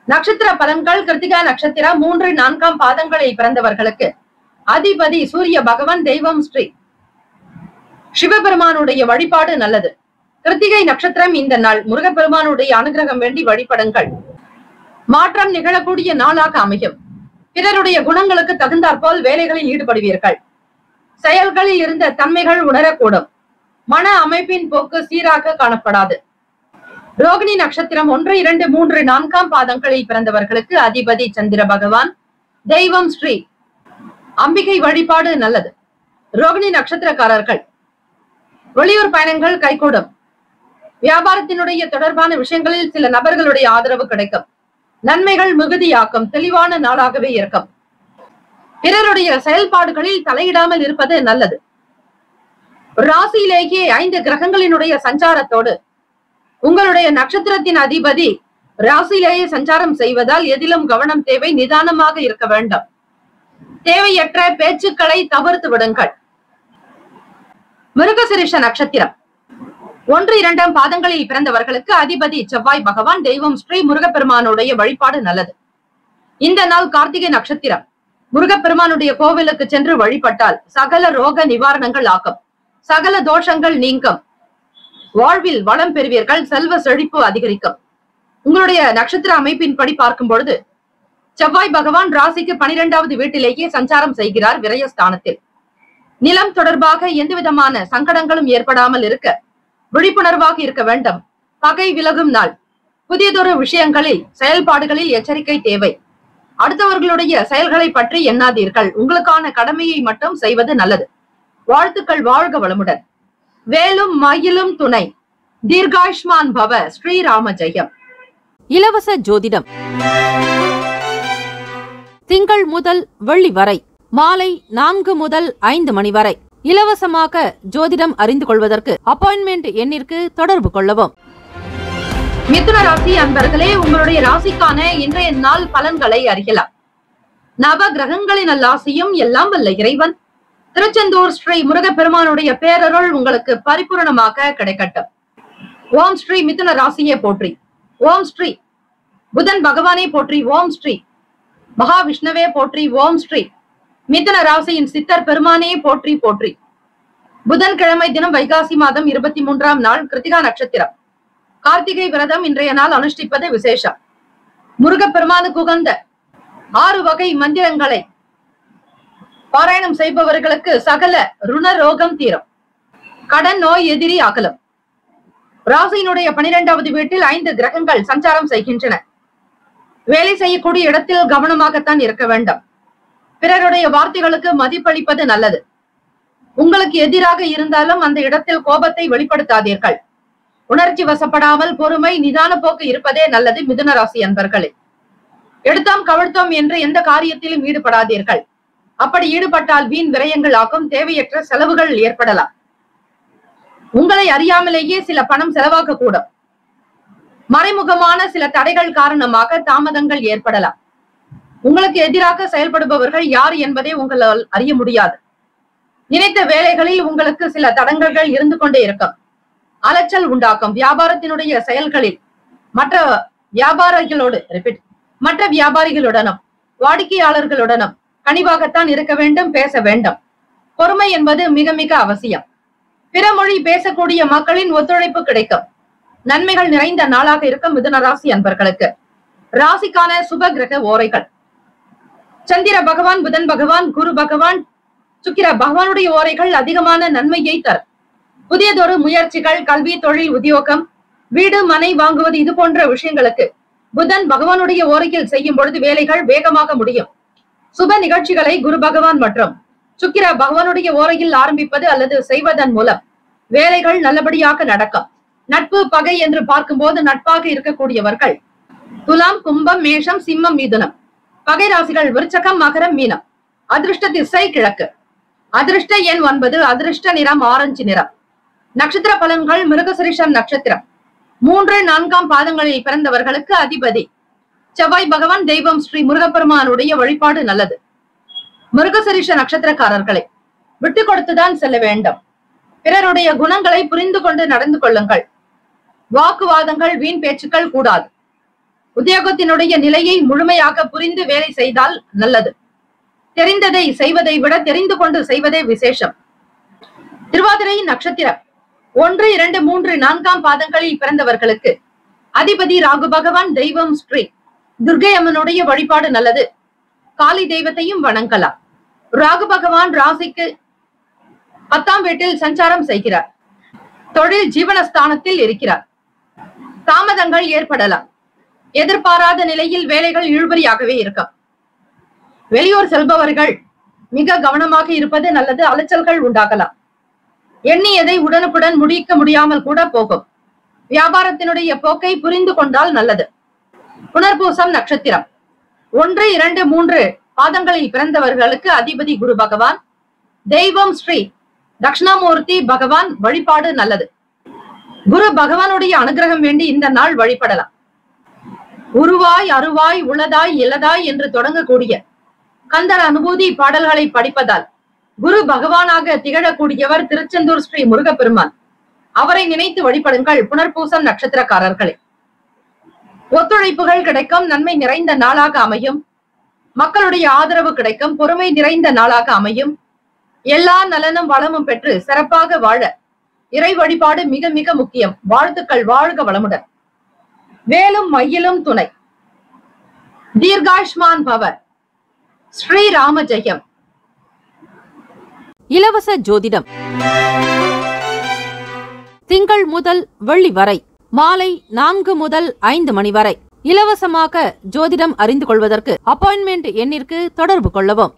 நட்சத்திர பலன்கள். கிருத்திகா நட்சத்திரம் 3, 4 பாதங்களில் பிறந்தவர்களுக்கு அதிபதி சூரிய பகவான். தெய்வம் ஸ்ரீ சிவபெருமானுடைய வழிபாடு நல்லது. கிருத்திகை நட்சத்திரம் இந்த நாள் முருகப்பெருமானுடைய அனுகிரகம் வேண்டி வழிபடுங்கள். மாற்றம் நிகழக்கூடிய நாளாக அமையும். பிறருடைய குணங்களுக்கு தகுந்தாற்போல் வேலைகளில் ஈடுபடுவீர்கள். செயல்களில் இருந்த தன்மைகள் உணரக்கூடும். மன அமைப்பின் போக்கு சீராக காணப்படாது. ரோகிணி நட்சத்திரம் 1, 2, 3, 4 பாதங்களில் பிறந்தவர்களுக்கு அதிபதி சந்திர பகவான். தெய்வம் ஸ்ரீ அம்பிகை வழிபாடு நல்லது. ரோகிணி நட்சத்திரக்காரர்கள் வெளியூர் பயணங்கள் கைகூடும். வியாபாரத்தினுடைய தொடர்பான விஷயங்களில் சில நபர்களுடைய ஆதரவு கிடைக்கும். நன்மைகள் மிகுதியாக்கும். தெளிவான நாளாகவே இருக்கும். பிறருடைய செயல்பாடுகளில் தலையிடாமல் இருப்பது நல்லது. ராசியிலேயே 5 கிரகங்களினுடைய சஞ்சாரத்தோடு உங்களுடைய நட்சத்திரத்தின் அதிபதி ராசியிலேயே சஞ்சாரம் செய்வதால் எதிலும் கவனம் தேவை. நிதானமாக இருக்க வேண்டும். தேவையற்ற பேச்சுக்களை தவிர்த்து விடுங்கள். மிருகசிரிஷ நட்சத்திரம் 1, 2 பாதங்களில் பிறந்தவர்களுக்கு அதிபதி செவ்வாய் பகவான். தெய்வம் ஸ்ரீ முருகப்பெருமானுடைய வழிபாடு நல்லது. இந்த நாள் கார்த்திகை நட்சத்திரம். முருகப்பெருமானுடைய கோவிலுக்கு சென்று வழிபட்டால் சகல ரோக நிவாரணங்கள் ஆகும். சகல தோஷங்கள் நீங்கும். வாழ்வில் வளம் பெறுவீர்கள். செல்வ செழிப்பு அதிகரிக்கும். உங்களுடைய நட்சத்திர அமைப்பின்படி பார்க்கும் பொழுது செவ்வாய் பகவான் ராசிக்கு 12வது வீட்டிலேயே சஞ்சாரம் செய்கிறார், விரயஸ்தானத்தில். நிலம் தொடர்பாக எந்த விதமான சங்கடங்களும் ஏற்படாமல் இருக்க விழிப்புணர்வாக இருக்க வேண்டும். பகை விலகும் நாள். புதியதொரு விஷயங்களில் செயல்பாடுகளில் எச்சரிக்கை தேவை. அடுத்தவர்களுடைய செயல்களை பற்றி எண்ணாதீர்கள். உங்களுக்கான கடமையை மட்டும் செய்வது நல்லது. வாழ்த்துக்கள். வாழ்க வளமுடன். வேலும் மயிலும் துணை. தீர்காயுஷ்மான் பவ. ஸ்ரீராம ஜெயம். இலவச ஜோதிடம் திங்கள் முதல் வெள்ளி வரை மாலை 4 முதல் 5 மணி வரை இலவசமாக ஜோதிடம் அறிந்து கொள்வதற்கு அப்பாயின்மெண்ட் எண்ணிற்கு தொடர்பு கொள்ளவும். மிதுன ராசி அன்பர்களே, உங்களுடைய ராசிக்கான இன்றைய நாள் பலன்களை அறியலாம். நவ கிரகங்களின் நல்லாசியும் எல்லாம் வல்ல இறைவன் திருச்செந்தூர் ஸ்ரீ முருகப்பெருமானுடைய பேரருள் உங்களுக்கு பரிபூரணமாக கிடைக்கட்டும். ஓம் ஸ்ரீ மிதுன ராசியை போற்றி. ஓம் ஸ்ரீ புதன் பகவானை போற்றி. ஓம் ஸ்ரீ மகாவிஷ்ணுவே போற்றி. ஓம் ஸ்ரீ மிதுன ராசியின் சித்தர் பெருமானே போற்றி போற்றி. புதன்கிழமை தினம் வைகாசி மாதம் 23ஆம் நாள் கிருத்திகா நட்சத்திரம். கார்த்திகை விரதம் இன்றைய நாள் அனுஷ்டிப்பது விசேஷம். முருகப்பெருமானுக்கு உகந்த 6 வகை மந்திரங்களை பாராயணம் செய்பவர்களுக்கு சகல ருண ரோகம் தீரும். கடன் நோய் எதிரி அகலும். ராசியினுடைய 12வது வீட்டில் 5 கிரகங்கள் சஞ்சாரம் செய்கின்றன. வேலை செய்யக்கூடிய இடத்தில் கவனமாகத்தான் இருக்க வேண்டும். பிறருடைய வார்த்தைகளுக்கு மதிப்பளிப்பது நல்லது. உங்களுக்கு எதிராக இருந்தாலும் அந்த இடத்தில் கோபத்தை வெளிப்படுத்தாதீர்கள். உணர்ச்சி வசப்படாமல் பொறுமை, நிதான போக்கு இருப்பதே நல்லது. மிதுன ராசி அன்பர்களே, எடுத்தோம் கவிழ்த்தோம் என்று எந்த காரியத்திலும் ஈடுபடாதீர்கள். அப்படி ஈடுபட்டால் வீண் விரயங்கள் ஆகும். தேவையற்ற செலவுகள் ஏற்படலாம். உங்களை அறியாமலேயே சில பணம் செலவாக கூடும். மறைமுகமான சில தடைகள் காரணமாக தாமதங்கள் ஏற்படலாம். உங்களுக்கு எதிராக செயல்படுபவர்கள் யார் என்பதை உங்களால் அறிய முடியாது. நினைத்த வேலைகளில் உங்களுக்கு சில தடங்கல்கள் இருந்து கொண்டே இருக்கும். அலைச்சல் உண்டாக்கும். வியாபாரத்தினுடைய செயல்களில் மற்ற வியாபாரிகளுடனும் வாடிக்கையாளர்களுடனும் கனிவாகத்தான் இருக்க வேண்டும், பேச வேண்டும். பொறுமை என்பது மிக மிக அவசியம். பிற மொழி பேசக்கூடிய மக்களின் ஒத்துழைப்பு கிடைக்கும். நன்மைகள் நிறைந்த நாளாக இருக்கும் மிதுன ராசி அன்பர்களுக்கு. ராசிக்கான சுப கிரக ஓரைகள். சந்திர பகவான், புதன் பகவான், குரு பகவான், சுக்கிர பகவானுடைய ஓரைகள் அதிகமான நன்மையை தரும். புதியதொரு முயற்சிகள், கல்வி, தொழில், உத்தியோகம், வீடு, மனை வாங்குவது இது போன்ற விஷயங்களுக்கு புதன் பகவானுடைய ஓரையில் செய்யும் பொழுது வேலைகள் வேகமாக முடியும். சுப நிகழ்ச்சிகளை குரு பகவான் மற்றும் சுக்கிர பகவானுடைய ஓரையில் ஆரம்பிப்பது அல்லது செய்வதன் மூலம் வேலைகள் நல்லபடியாக நடக்கும். நட்பு பகை என்று பார்க்கும்போது நட்பாக இருக்கக்கூடியவர்கள் துலாம், கும்பம், மேஷம், சிம்மம், மிதுனம். பகை ராசிகள் விருச்சகம், மகரம், மீனம். அதிர்ஷ்ட திசை கிழக்கு. அதிர்ஷ்ட எண் 9. அதிர்ஷ்ட நிறம் ஆரஞ்சு நிறம். நட்சத்திர பலன்கள். மிருகசிரிஷம் நட்சத்திரம் 3, 4 பாதங்களில் பிறந்தவர்களுக்கு அதிபதி செவ்வாய் பகவான் தெய்வம் ஸ்ரீ முருகப்பெருமானுடைய வழிபாடு நல்லது. மிருகசீரிஷ நட்சத்திரக்காரர்களை விட்டு கொடுத்துதான் செல்ல வேண்டும். பிறருடைய குணங்களை புரிந்து கொண்டு நடந்து கொள்ளுங்கள். வாக்குவாதங்கள், வீண் பேச்சுக்கள் கூடாது. உத்தியோகத்தினுடைய நிலையை முழுமையாக புரிந்து வேலை செய்தால் நல்லது. தெரிந்ததை செய்வதை விட தெரிந்து கொண்டு செய்வதே விசேஷம். திருவாதிரை நட்சத்திரம் 1, 2, 3, 4 பாதங்களில் பிறந்தவர்களுக்கு அதிபதி ராகு பகவான் தெய்வம் ஸ்ரீ துர்க்கை அம்மனுடைய வழிபாடு நல்லது. காளி தெய்வத்தையும் வணங்கலாம். ராகு பகவான் ராசிக்கு 10ஆம் வீட்டில் சஞ்சாரம் செய்கிறார். தொழில் ஜீவனஸ்தானத்தில் இருக்கிறார். தாமதங்கள் ஏற்படலாம். எதிர்பாராத நிலையில் வேலைகள் இழுபறியாகவே இருக்கும். வெளியூர் செல்பவர்கள் மிக கவனமாக இருப்பது நல்லது. அலைச்சல்கள் உண்டாகலாம். எண்ணியதை உடனுக்குடன் முடிக்க முடியாமல் கூட போகும். வியாபாரத்தினுடைய போக்கை புரிந்து கொண்டால் நல்லது. புனர்பூசம் நட்சத்திரம் 1, 2, 3 பாதங்களில் பிறந்தவர்களுக்கு அதிபதி குரு பகவான் தெய்வம் ஸ்ரீ தட்சிணாமூர்த்தி பகவான் வழிபாடு நல்லது. குரு பகவானுடைய அனுகிரகம் வேண்டி இந்த நாள் வழிபடலாம். உருவாய் அருவாய் உள்ளதாய் இல்லதாய் என்று தொடங்கக்கூடிய கந்தர் அனுபூதி பாடல்களை படிப்பதால் குரு பகவானாக திகழக்கூடியவர் திருச்செந்தூர் ஸ்ரீ முருகப்பெருமான். அவரை நினைத்து வழிபடுங்கள். புனர்பூசம் நட்சத்திரக்காரர்களே, ஒத்துழைப்புகள் கிடைக்கும். நன்மை நிறைந்த நாளாக அமையும். மக்களுடைய ஆதரவு கிடைக்கும். பொறுமை நிறைந்த நாளாக அமையும். எல்லா நலனும் வளமும் பெற்று சிறப்பாக வாழ இறை வழிபாடு மிக மிக முக்கியம். வாழ்த்துக்கள். வாழ்க வளமுடன். வேலும் மயிலும் துணை. தீர்காயுஷ்மான் பவர். ஸ்ரீராம ஜெயம். இலவச ஜோதிடம் திங்கள் முதல் வெள்ளி வரை மாலை 4 முதல் 5 மணி வரை இலவசமாக ஜோதிடம் அறிந்து கொள்வதற்கு அப்பாயின்மெண்ட் எண்ணிற்கு தொடர்பு கொள்ளவும்.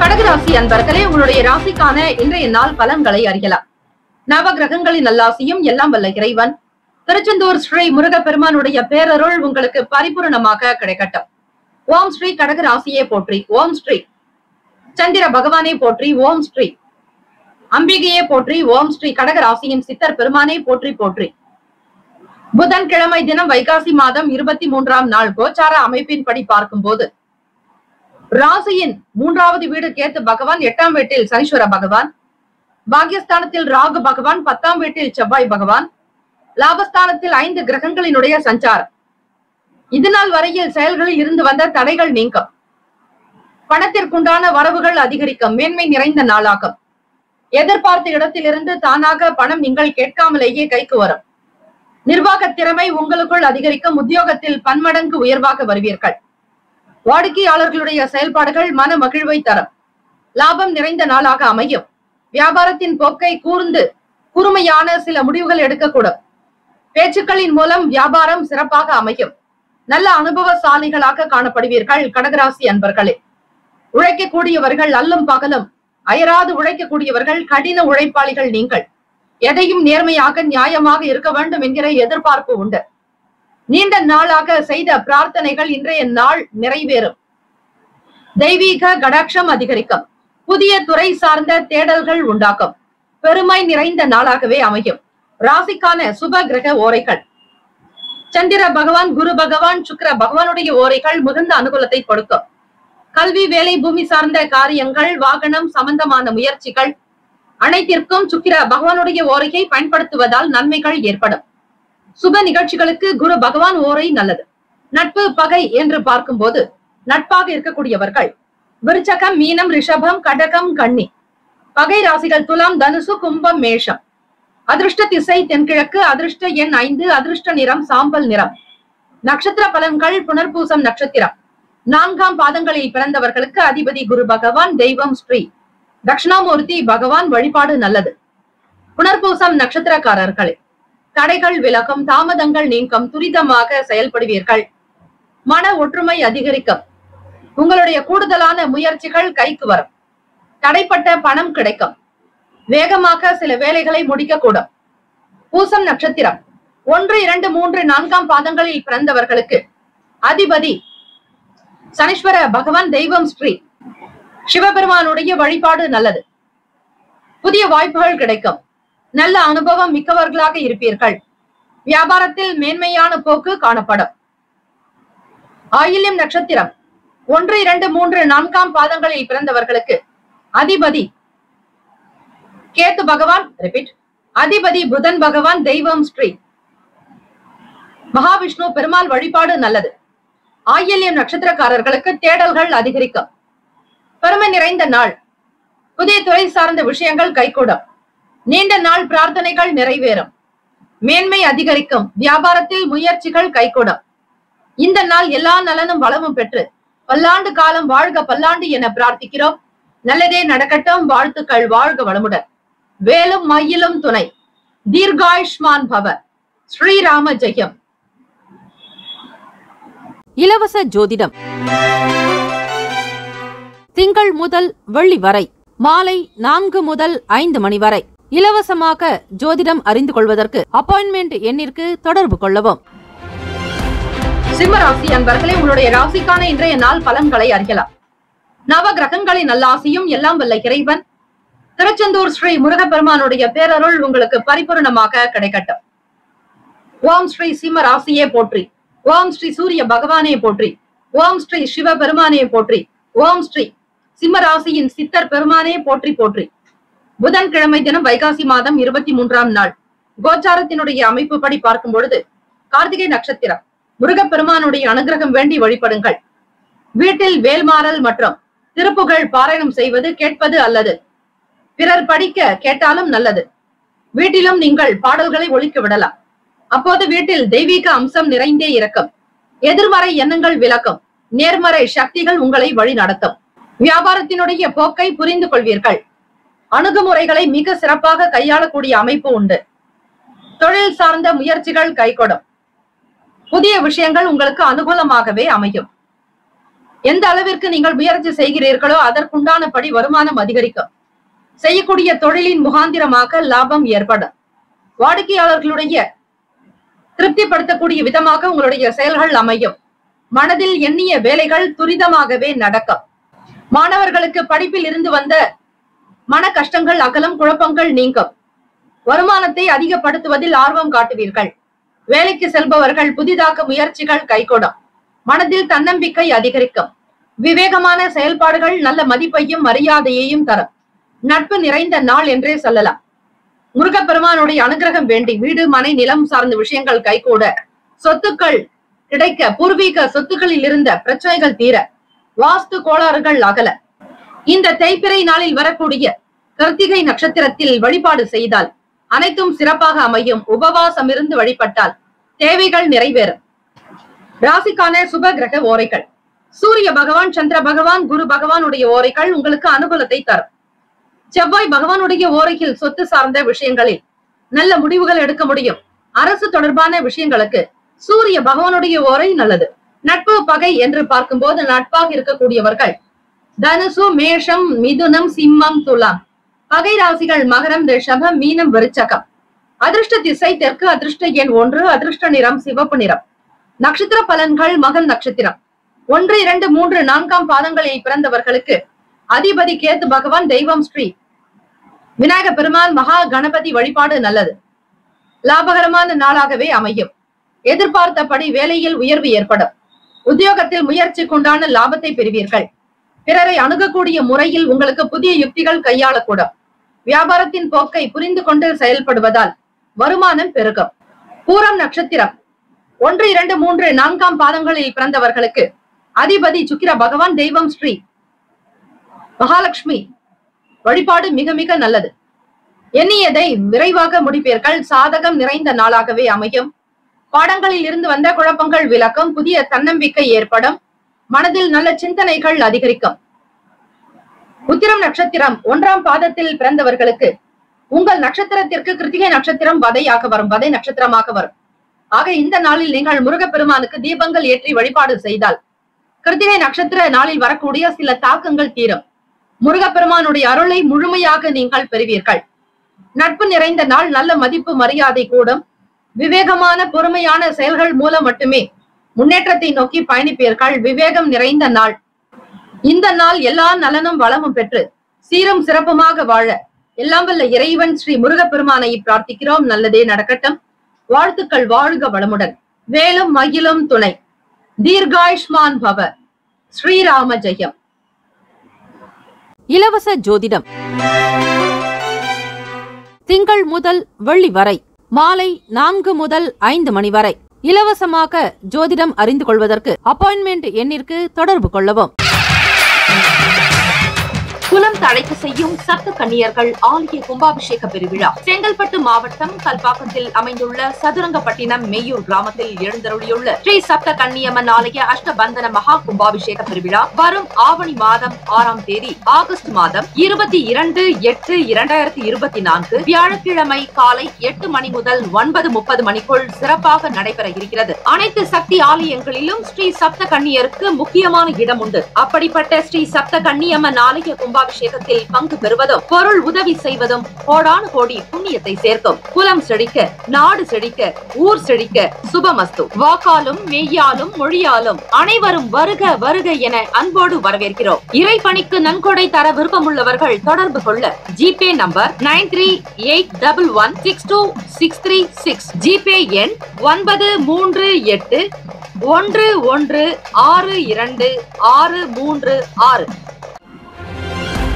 கடகராசி அன்பர்களே, உங்களுடைய ராசிக்கான இன்றைய நாள் பலன்களை அறியலாம். நவ கிரகங்களின் நல்லாசியும் எல்லாம் வல்ல இறைவன் திருச்செந்தூர் ஸ்ரீ முருகப்பெருமானுடைய பேரருள் உங்களுக்கு பரிபூர்ணமாக கிடைக்கட்டும். ஓம் ஸ்ரீ கடகராசியே போற்றி. ஓம் ஸ்ரீ சந்திர பகவானே போற்றி. ஓம் ஸ்ரீ அம்பிகையே போற்றி. ஓம் ஸ்ரீ கடகராசியின் சித்தர் பெருமானே போற்றி போற்றி. புதன்கிழமை தினம் வைகாசி மாதம் 23ஆம் நாள் கோச்சார அமைப்பின்படி பார்க்கும் போது ராசியின் 3வது வீடு கேத்து பகவான், 8ஆம் வீட்டில் சனீஸ்வர பகவான், பாக்யஸ்தானத்தில் ராகு பகவான், 10ஆம் வீட்டில் செவ்வாய் பகவான், லாபஸ்தானத்தில் 5 கிரகங்களினுடைய சஞ்சாரம். இதுநாள் வரையில் செயல்களில் இருந்து வந்த தடைகள் நீங்கும். பணத்திற்குண்டான வரவுகள் அதிகரிக்கும். மேன்மை நிறைந்த நாளாகும். எதிர்பார்த்த இடத்திலிருந்து தானாக பணம் நீங்கள் கேட்காமலேயே கைக்கு வரும். நிர்வாக திறமை உங்களுக்குள் அதிகரிக்கும். உத்தியோகத்தில் பன்மடங்கு உயர்வாக வருவீர்கள். வாடிக்கையாளர்களுடைய செயல்பாடுகள் மன மகிழ்வை தரும். லாபம் நிறைந்த நாளாக அமையும். வியாபாரத்தின் போக்கை கூர்ந்து கூர்மையான சில முடிவுகள் எடுக்கக்கூடும். பேச்சுக்களின் மூலம் வியாபாரம் சிறப்பாக அமையும். நல்ல அனுபவசாலிகளாக காணப்படுவீர்கள். கடகராசி அன்பர்களே, உழைக்கக்கூடியவர்கள், அல்லும் பகலும் அயராது உழைக்கக்கூடியவர்கள், கடின உழைப்பாளிகள் நீங்கள். எதையும் நேர்மையாக நியாயமாக இருக்க வேண்டும் என்கிற எதிர்பார்ப்பு உண்டு. நீண்ட நாளாக செய்த பிரார்த்தனைகள் இன்றைய நாள் நிறைவேறும். தெய்வீக கடாட்சம் அதிகரிக்கும். புதிய துறை சார்ந்த தேடல்கள் உண்டாக்கும். பெருமை நிறைந்த நாளாகவே அமையும். ராசிக்கான சுப கிரக ஓரைகள். சந்திர பகவான், குரு பகவான், சுக்கிர பகவானுடைய ஓரைகள் மிகுந்த அனுகூலத்தை கொடுக்கும். கல்வி, வேலை, பூமி சார்ந்த காரியங்கள், வாகனம் சம்பந்தமான முயற்சிகள் அனைத்திற்கும் சுக்கிர பகவானுடைய ஓரையை பயன்படுத்துவதால் நன்மைகள் ஏற்படும். சுப நிகழ்ச்சிகளுக்கு குரு பகவான் ஓரை நல்லது. நட்பு, பகை என்று பார்க்கும்போது நட்பாக இருக்கக்கூடியவர்கள் விருச்சகம், மீனம், ரிஷபம், கடகம், கன்னி. பகை ராசிகள் துலாம், தனுசு, கும்பம், மேஷம். அதிர்ஷ்ட திசை தென்கிழக்கு. அதிர்ஷ்ட எண் 5. அதிர்ஷ்ட நிறம் சாம்பல் நிறம். நட்சத்திர பலன்கள். புனர்பூசம் நட்சத்திரம் 4ஆம் பாதங்களில் பிறந்தவர்களுக்கு அதிபதி குரு பகவான், தெய்வம் ஸ்ரீ தட்சிணாமூர்த்தி பகவான் வழிபாடு நல்லது. புனர்பூசம் நட்சத்திரக்காரர்களே, தடைகள் விலகும். தாமதங்கள் நீங்கும். துரிதமாக செயல்படுவீர்கள். மன ஒற்றுமை அதிகரிக்கும். உங்களுடைய கூடுதலான முயற்சிகள் கைக்கு வரும். தடைப்பட்ட பணம் கிடைக்கும். வேகமாக சில வேலைகளை முடிக்கக்கூடும். பூசம் நட்சத்திரம் 1, 2, 3, 4ஆம் பாதங்களில் பிறந்தவர்களுக்கு அதிபதி சனீஸ்வர பகவான், தெய்வம் ஸ்ரீ சிவபெருமானுடைய வழிபாடு நல்லது. புதிய வாய்ப்புகள் கிடைக்கும். நல்ல அனுபவம் மிக்கவர்களாக இருப்பீர்கள். வியாபாரத்தில் மேன்மையான போக்கு காணப்படும். ஆயில்யம் நட்சத்திரம் 1, 2, 3, 4ஆம் பாதங்களில் பிறந்தவர்களுக்கு அதிபதி கேத்து பகவான், அதிபதி புதன் பகவான், தெய்வம் ஸ்ரீ மகாவிஷ்ணு பெருமாள் வழிபாடு நல்லது. ஆயில்யம் நட்சத்திரக்காரர்களுக்கு தேடல்கள் அதிகரிக்கும். பெருமை நிறைந்த நாள். புதிய துறை சார்ந்த விஷயங்கள் கைகூடும். நீண்ட நாள் பிரார்த்தனைகள் நிறைவேறும். மேன்மை அதிகரிக்கும். வியாபாரத்தில் முயற்சிகள் கைகூடும். இந்த நாள் எல்லா நலனும் வளமும் பெற்று பல்லாண்டு காலம் வாழ்க பல்லாண்டு என பிரார்த்திக்கிறோம். நல்லதே நடக்கட்டும். வாழ்த்துக்கள். வாழ்க வளமுடன். வேலும் மயிலும் துணை. தீர்காயுஷ்மான் பவ. ஸ்ரீராம ஜெயம். இலவச ஜோதிடம் திங்கள் முதல் வெள்ளி வரை மாலை 4 முதல் 5 மணி வரை இலவசமாக ஜோதிடம் அறிந்து கொள்வதற்கு அப்பாயின்மெண்ட் எண்ணிற்கு தொடர்பு கொள்ளவும். சிம்ம ராசி அன்பர்களே, உங்களுடைய ராசிக்கான இன்றைய நாள் பலன்களை அறியலாம். நவ கிரகங்களின் நல்லாசியும் எல்லாம் வல்ல இறைவன் திருச்செந்தூர் ஸ்ரீ முருகப்பெருமானுடைய பேரருள் உங்களுக்கு பரிபூர்ணமாக கிடைக்கட்டும். ஓம் ஸ்ரீ சிம்ம ராசியே போற்றி. ஓம் ஸ்ரீ சூரிய பகவானே போற்றி. ஓம் ஸ்ரீ சிவ பெருமானே போற்றி. ஓம் ஸ்ரீ சிம்ம ராசியின் சித்தர் பெருமானே போற்றி போற்றி. புதன்கிழமை தினம் வைகாசி மாதம் 23ஆம் நாள். கோச்சாரத்தினுடைய அமைப்பு படி பார்க்கும் பொழுது கார்த்திகை நட்சத்திரம். முருகப்பெருமானுடைய அனுகிரகம் வேண்டி வழிபடுங்கள். வீட்டில் வேல்மாறல் மற்றும் திருப்புகழ் பாராயணம் செய்வது கேட்பது அல்லது பிறர் படிக்க கேட்டாலும் நல்லது. வீட்டிலும் நீங்கள் பாடல்களை ஒலிக்க விடலாம். அப்போது வீட்டில் தெய்வீக அம்சம் நிறைந்தே இருக்கும். எதிர்மறை எண்ணங்கள் விலக்கும். நேர்மறை சக்திகள் உங்களை வழி நடத்தும். வியாபாரத்தினுடைய போக்கை புரிந்து கொள்வீர்கள். அணுகுமுறைகளை மிக சிறப்பாக கையாளக்கூடிய அமைப்பு உண்டு. தொழில் சார்ந்த முயற்சிகள் கைகொடும். புதிய விஷயங்கள் உங்களுக்கு அனுகூலமாகவே அமையும். எந்த அளவிற்கு நீங்கள் முயற்சி செய்கிறீர்களோ அதற்குண்டானபடி வருமானம் அதிகரிக்கும். செய்யக்கூடிய தொழிலின் முகாந்திரமாக லாபம் ஏற்படும். வாடிக்கையாளர்களுடைய திருப்திப்படுத்தக்கூடிய விதமாக உங்களுடைய செயல்கள் அமையும். மனதில் எண்ணிய வேலைகள் துரிதமாகவே நடக்கும். மாணவர்களுக்கு படிப்பில் இருந்து வந்த மன கஷ்டங்கள் அகலம், குழப்பங்கள் நீங்கும். வருமானத்தை அதிகப்படுத்துவதில் ஆர்வம் காட்டுவீர்கள். வேலைக்கு செல்பவர்கள் புதிதாக முயற்சிகள் கைகூடும். மனதில் தன்னம்பிக்கை அதிகரிக்கும். விவேகமான செயல்பாடுகள் நல்ல மதிப்பையும் மரியாதையையும் தரும். நட்பு நிறைந்த நாள் என்றே சொல்லலாம். முருகப்பெருமானுடைய அனுகிரகம் வேண்டி வீடு மனை நிலம் சார்ந்த விஷயங்கள் கைகூட, சொத்துக்கள் கிடைக்க, பூர்வீக சொத்துக்களில் இருந்த பிரச்சனைகள் தீர, வாஸ்து கோளாறுகள் அகல. இந்த தேய்பிறை நாளில் வரக்கூடிய கார்த்திகை நட்சத்திரத்தில் வழிபாடு செய்தால் அனைத்தும் சிறப்பாக அமையும். உபவாசம் இருந்து வழிபட்டால் தேவைகள் நிறைவேறும். ராசிக்கான சுப கிரக ஓரைகள். சூரிய பகவான், சந்திர பகவான், குரு பகவானுடைய ஓரைகள் உங்களுக்கு அனுகூலத்தை தரும். செவ்வாய் பகவானுடைய ஓரையில் சொத்து சார்ந்த விஷயங்களில் நல்ல முடிவுகள் எடுக்க முடியும். அரசு தொடர்பான விஷயங்களுக்கு சூரிய பகவானுடைய ஓரை நல்லது. நட்பு பகை என்று பார்க்கும்போது நட்பாக இருக்கக்கூடியவர்கள் தனுசு, மேஷம், மிதுனம், சிம்மம், துலாம். பகை ராசிகள் மகரம், ரிஷபம், மீனம், விருச்சகம். அதிர்ஷ்ட திசை தெற்கு. அதிர்ஷ்ட எண் 1. அதிர்ஷ்ட நிறம் சிவப்பு நிறம். நட்சத்திர பலன்கள். மகன் நட்சத்திரம் 1, 2, 3, 4ஆம் பாதங்களில் பிறந்தவர்களுக்கு அதிபதி கேத்து பகவான், தெய்வம் ஸ்ரீ விநாயக பெருமான், மகா கணபதி வழிபாடு நல்லது. லாபகரமான நாளாகவே அமையும். எதிர்பார்த்தபடி வேலையில் உயர்வு ஏற்படும். உத்தியோகத்தில் முயற்சிக்குண்டான லாபத்தை பெறுவீர்கள். பிறரை அணுகக்கூடிய முறையில் உங்களுக்கு புதிய யுக்திகள் கையாளக்கூடும். வியாபாரத்தின் போக்கை புரிந்து கொண்டு செயல்படுவதால் வருமானம் பெருகும். பூரம் நட்சத்திரம் 1, 2, 3, 4ஆம் பாதங்களில் பிறந்தவர்களுக்கு அதிபதி சுக்கிர பகவான், தெய்வம் ஸ்ரீ மகாலட்சுமி வழிபாடு மிக மிக நல்லது. எண்ணியதை விரைவாக முடிப்பீர்கள். சாதகம் நிறைந்த நாளாகவே அமையும். பாடங்களில் இருந்து வந்த குழப்பங்கள் விலக்கும். புதிய தன்னம்பிக்கை ஏற்படும். மனதில் நல்ல சிந்தனைகள் அதிகரிக்கும். உத்திரம் நட்சத்திரம் 1ஆம் பாதத்தில் பிறந்தவர்களுக்கு உங்கள் நட்சத்திரத்திற்கு கிருத்திகை நட்சத்திரம் வதையாக வரும். வதை நட்சத்திரமாக வரும். ஆக இந்த நாளில் நீங்கள் முருகப்பெருமானுக்கு தீபங்கள் ஏற்றி வழிபாடு செய்தால் கிருத்திகை நட்சத்திர நாளில் வரக்கூடிய சில தாக்கங்கள் தீரும். முருகப்பெருமானுடைய அருளை முழுமையாக நீங்கள் பெறுவீர்கள். நட்பு நிறைந்த நாள். நல்ல மதிப்பு மரியாதை கூடும். விவேகமான பொறுமையான செயல்கள் மூலம் மட்டுமே முன்னேற்றத்தை நோக்கி பயணிப்பீர்கள். விவேகம் நிறைந்த நாள். இந்த நாள் எல்லா நலனும் வளமும் பெற்று சீரும் சிறப்புமாக வாழ எல்லாம் வல்ல இறைவன் ஸ்ரீ முருகப்பெருமானை பிரார்த்திக்கிறோம். நல்லதே நடக்கட்டும். வாழ்த்துக்கள். வாழ்க வளமுடன். வேலும் மகிழும் துணை. தீர்காயுஷ்மான் பவ. ஸ்ரீராம ஜெயம். இலவச ஜோதிடம் திங்கள் முதல் வெள்ளி வரை மாலை 4 முதல் 5 மணி வரை இலவசமாக ஜோதிடம் அறிந்து கொள்வதற்கு அப்பாயின்மெண்ட் எண்ணிற்கு தொடர்பு கொள்ளவும். குலம் தழைக்க செய்யும் சப்த கன்னியர்கள் ஆலய கும்பாபிஷேக பெருவிழா செங்கல்பட்டு மாவட்டம் கல்பாக்கத்தில் அமைந்துள்ள சதுரங்கப்பட்டினம் மெய்யூர் கிராமத்தில் எழுந்தருளியுள்ள ஸ்ரீ சப்த கன்னியம்மன் ஆலய அஷ்டபந்தன மகா கும்பாபிஷேக பெருவிழா வரும் ஆவணி மாதம் 6ஆம் தேதி ஆகஸ்ட் மாதம் 22/8/2024 வியாழக்கிழமை காலை 8 மணி முதல் 9:30 மணிக்குள் சிறப்பாக நடைபெற இருக்கிறது. அனைத்து சக்தி ஆலயங்களிலும் ஸ்ரீ சப்த கன்னியருக்கு முக்கியமான இடம் உண்டு. அப்படிப்பட்ட ஸ்ரீ சப்த கன்னியம்மன் ஆலய கும்பாபிஷேகத்தில் பங்கு பெறுவதும் பொருள் உதவி செய்வதும் கோடானு கோடி புண்ணியத்தை சேர்க்கும். குலம் செழிக்க, நாடு செழிக்க, ஊர் செழிக்க சுபமஸ்து. வாக்காலும் மெய்யாலும் மொழியாலும் அனைவரும் வருக வருக என அன்போடு வரவேற்கிறோம். இறைப்பணிக்கு நன்கொடை தர விருப்பமுள்ளவர்கள் தொடர்பு கொள்ள ஜிபே நம்பர் 9381162636, ஜிபே எண் 9381162636.